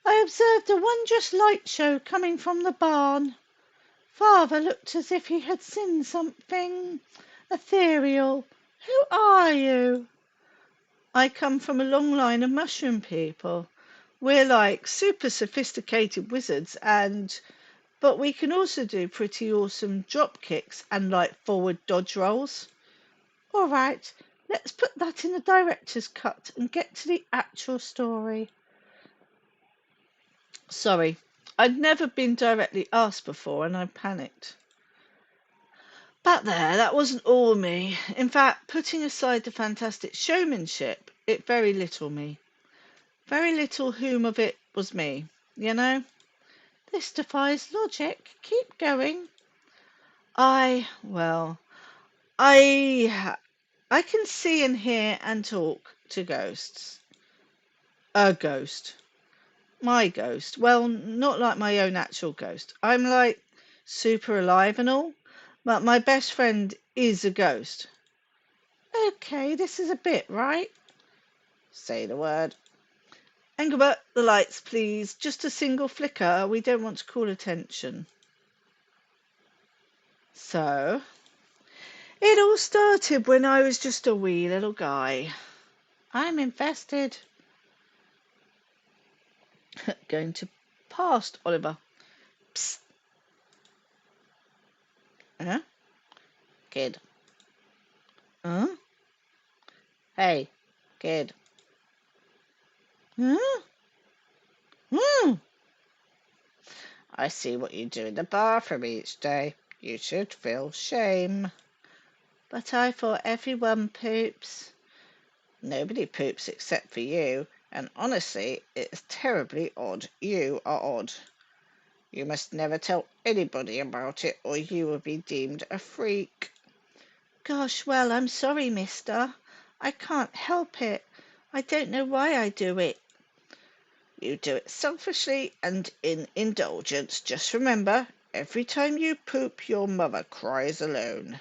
I observed a wondrous light show coming from the barn. Father looked as if he had seen something ethereal. Who are you? I come from a long line of mushroom people. We're like super sophisticated wizards but we can also do pretty awesome drop kicks and like forward dodge rolls. All right, let's put that in the director's cut and get to the actual story. Sorry, I'd never been directly asked before and I panicked. But there, that wasn't all me. In fact, putting aside the fantastic showmanship, it very little me. Very little whom of it was me, you know? This defies logic. Keep going. Well, I, I can see and hear and talk to ghosts. A ghost. My ghost. Well, not like my own actual ghost. I'm like super alive and all, but my best friend is a ghost. Okay, this is a bit, right? Say the word. Engelbert, the lights, please. Just a single flicker. We don't want to call attention. So, it all started when I was just a wee little guy. I'm invested. Going to past Oliver. Psst. Huh? Kid. Huh? Hey, kid. Huh? Hmm. I see what you do in the bathroom each day. You should feel shame. But I thought everyone poops. Nobody poops except for you, and honestly, it's terribly odd. You are odd. You must never tell anybody about it, or you will be deemed a freak. Gosh, well, I'm sorry, mister. I can't help it. I don't know why I do it. You do it selfishly and in indulgence. Just remember, every time you poop, your mother cries alone.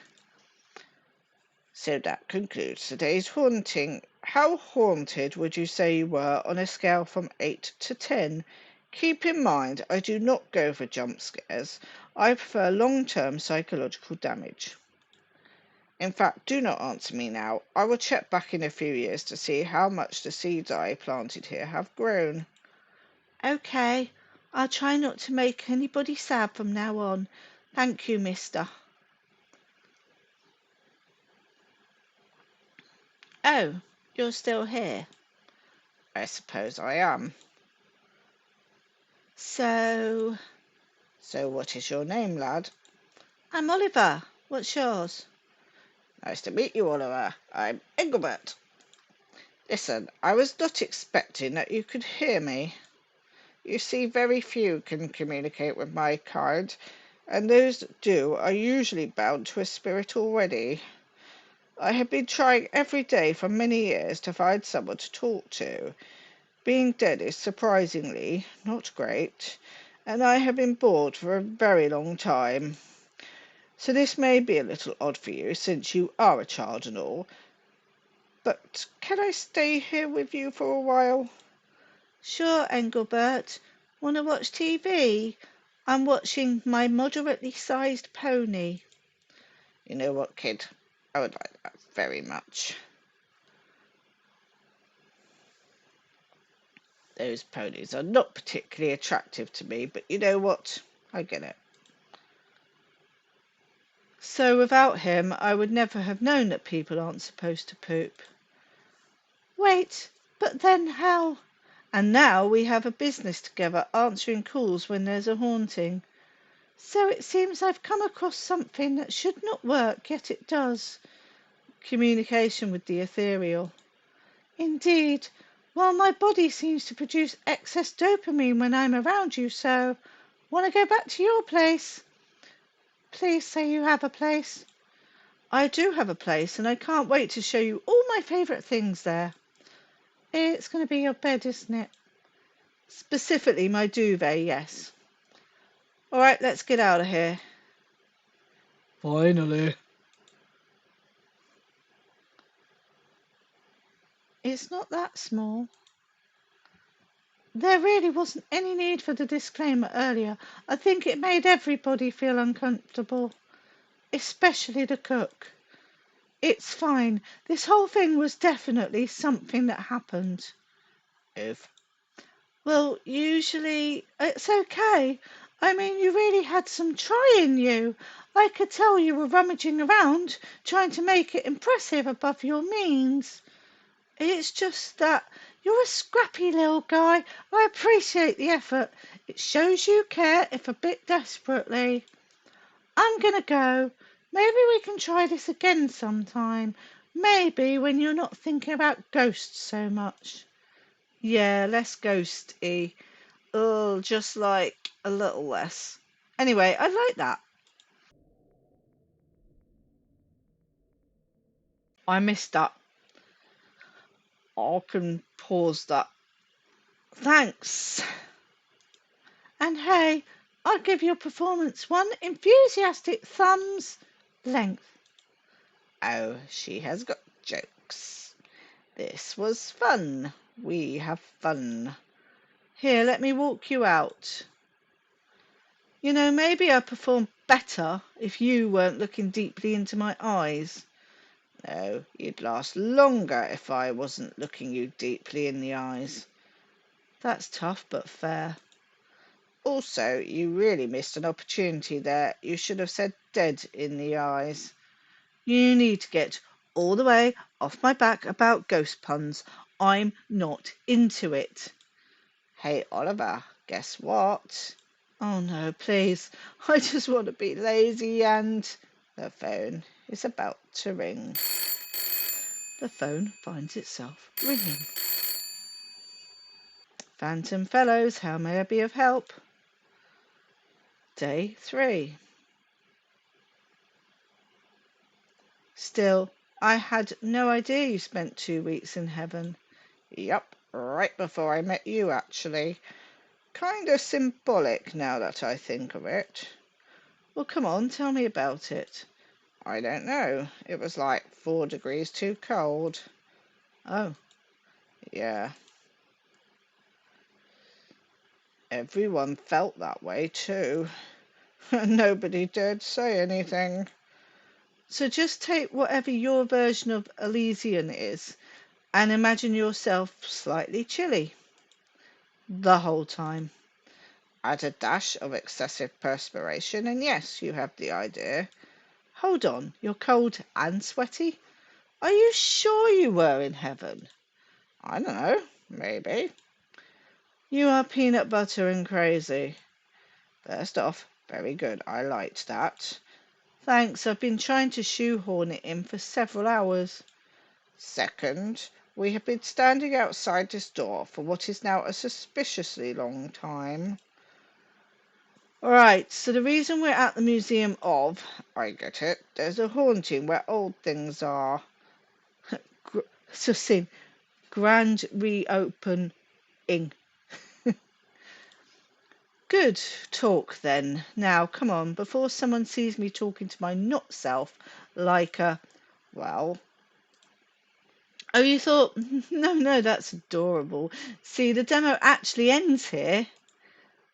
So that concludes today's haunting. How haunted would you say you were on a scale from 8 to 10? Keep in mind, I do not go for jump scares. I prefer long-term psychological damage. In fact, do not answer me now. I will check back in a few years to see how much the seeds I planted here have grown. Okay, I'll try not to make anybody sad from now on. Thank you, mister. Oh, you're still here? I suppose I am. So what is your name, lad? I'm Oliver. What's yours? Nice to meet you, Oliver. I'm Engelbert. Listen, I was not expecting that you could hear me. You see, very few can communicate with my kind, and those that do are usually bound to a spirit already. I have been trying every day for many years to find someone to talk to. Being dead is surprisingly not great, and I have been bored for a very long time. So this may be a little odd for you, since you are a child and all, but can I stay here with you for a while? Sure, Engelbert. Want to watch TV? I'm watching My Moderately Sized Pony. You know what, kid? I would like that very much. Those ponies are not particularly attractive to me, but you know what? I get it. So without him, I would never have known that people aren't supposed to poop. Wait, but then how? And now we have a business together, answering calls when there's a haunting. So it seems I've come across something that should not work, yet it does. Communication with the ethereal. Indeed. Well, my body seems to produce excess dopamine when I'm around you, so want to go back to your place? Please say you have a place. I do have a place, and I can't wait to show you all my favourite things there. It's going to be your bed, isn't it? Specifically my duvet, yes. All right, let's get out of here. Finally. It's not that small. There really wasn't any need for the disclaimer earlier. I think it made everybody feel uncomfortable, especially the cook. It's fine. This whole thing was definitely something that happened. If? Well, usually it's okay. I mean, you really had some try in you. I could tell you were rummaging around, trying to make it impressive above your means. It's just that you're a scrappy little guy. I appreciate the effort. It shows you care, if a bit desperately. I'm gonna go. Maybe we can try this again sometime. Maybe when you're not thinking about ghosts so much. Yeah, less ghosty. Oh, just like a little less. Anyway, I like that. I missed that. I can pause that. Thanks. And hey, I'll give your performance one enthusiastic thumbs length. Oh, she has got jokes. This was fun. We have fun. Here, let me walk you out. You know, maybe I'd perform better if you weren't looking deeply into my eyes. No, you'd last longer if I wasn't looking you deeply in the eyes. That's tough but fair. Also, you really missed an opportunity there. You should have said dead in the eyes. You need to get all the way off my back about ghost puns. I'm not into it. Hey, Oliver, guess what? Oh no, please. I just want to be lazy and... The phone is about to ring. The phone finds itself ringing. Phantom Fellows, how may I be of help? Day 3. Still, I had no idea you spent 2 weeks in heaven. Yup, right before I met you, actually. Kinda symbolic now that I think of it. Well, come on, tell me about it. I don't know. It was like 4 degrees too cold. Oh, yeah. Everyone felt that way too. Nobody dared say anything. So just take whatever your version of Elysian is and imagine yourself slightly chilly the whole time. Add a dash of excessive perspiration, and yes, you have the idea. Hold on, you're cold and sweaty? Are you sure you were in heaven? I don't know, maybe. You are peanut butter and crazy. First off, very good, I liked that. Thanks, I've been trying to shoehorn it in for several hours. Second, we have been standing outside this door for what is now a suspiciously long time. Alright, so the reason we're at the Museum of... I get it. There's a haunting where old things are. Succinct. Grand reopening. Good talk then. Now, come on, before someone sees me talking to my not self like a... Well... Oh, you thought... No, that's adorable. See, the demo actually ends here.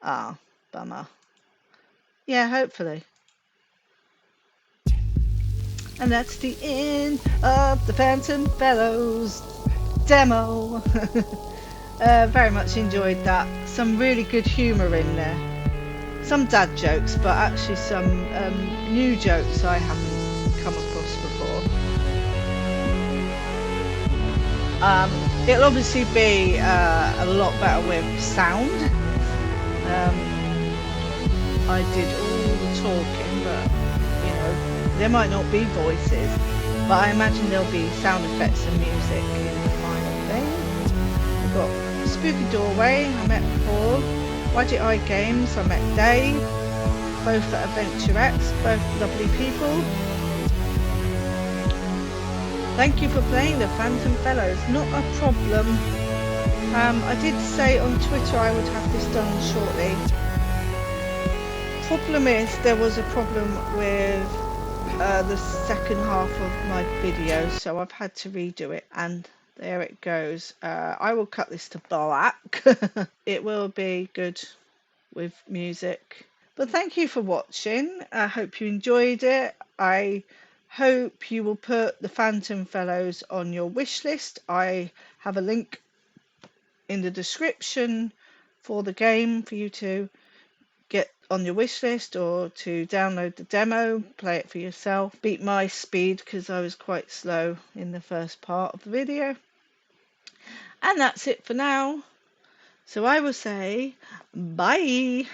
Ah, bummer. Yeah, hopefully. And that's the end of the Phantom Fellows demo. Very much enjoyed that. Some really good humour in there. Some dad jokes, but actually some new jokes I haven't come across before. It'll obviously be a lot better with sound. I did all the talking, but you know, there might not be voices, but I imagine there'll be sound effects and music in the final thing. We've got Spooky Doorway, I met Paul. Widget Eye Games, I met Dave. Both at Adventurettes, both lovely people. Thank you for playing the Phantom Fellows, not a problem. I did say on Twitter I would have this done shortly. Problem is, there was a problem with the second half of my video, so I've had to redo it, and there it goes. I will cut this to black. It will be good with music. But thank you for watching. I hope you enjoyed it. I hope you will put the Phantom Fellows on your wish list. I have a link in the description for the game for you to get on your wish list or to download the demo, play it for yourself. Beat my speed because I was quite slow in the first part of the video. And that's it for now. So I will say bye.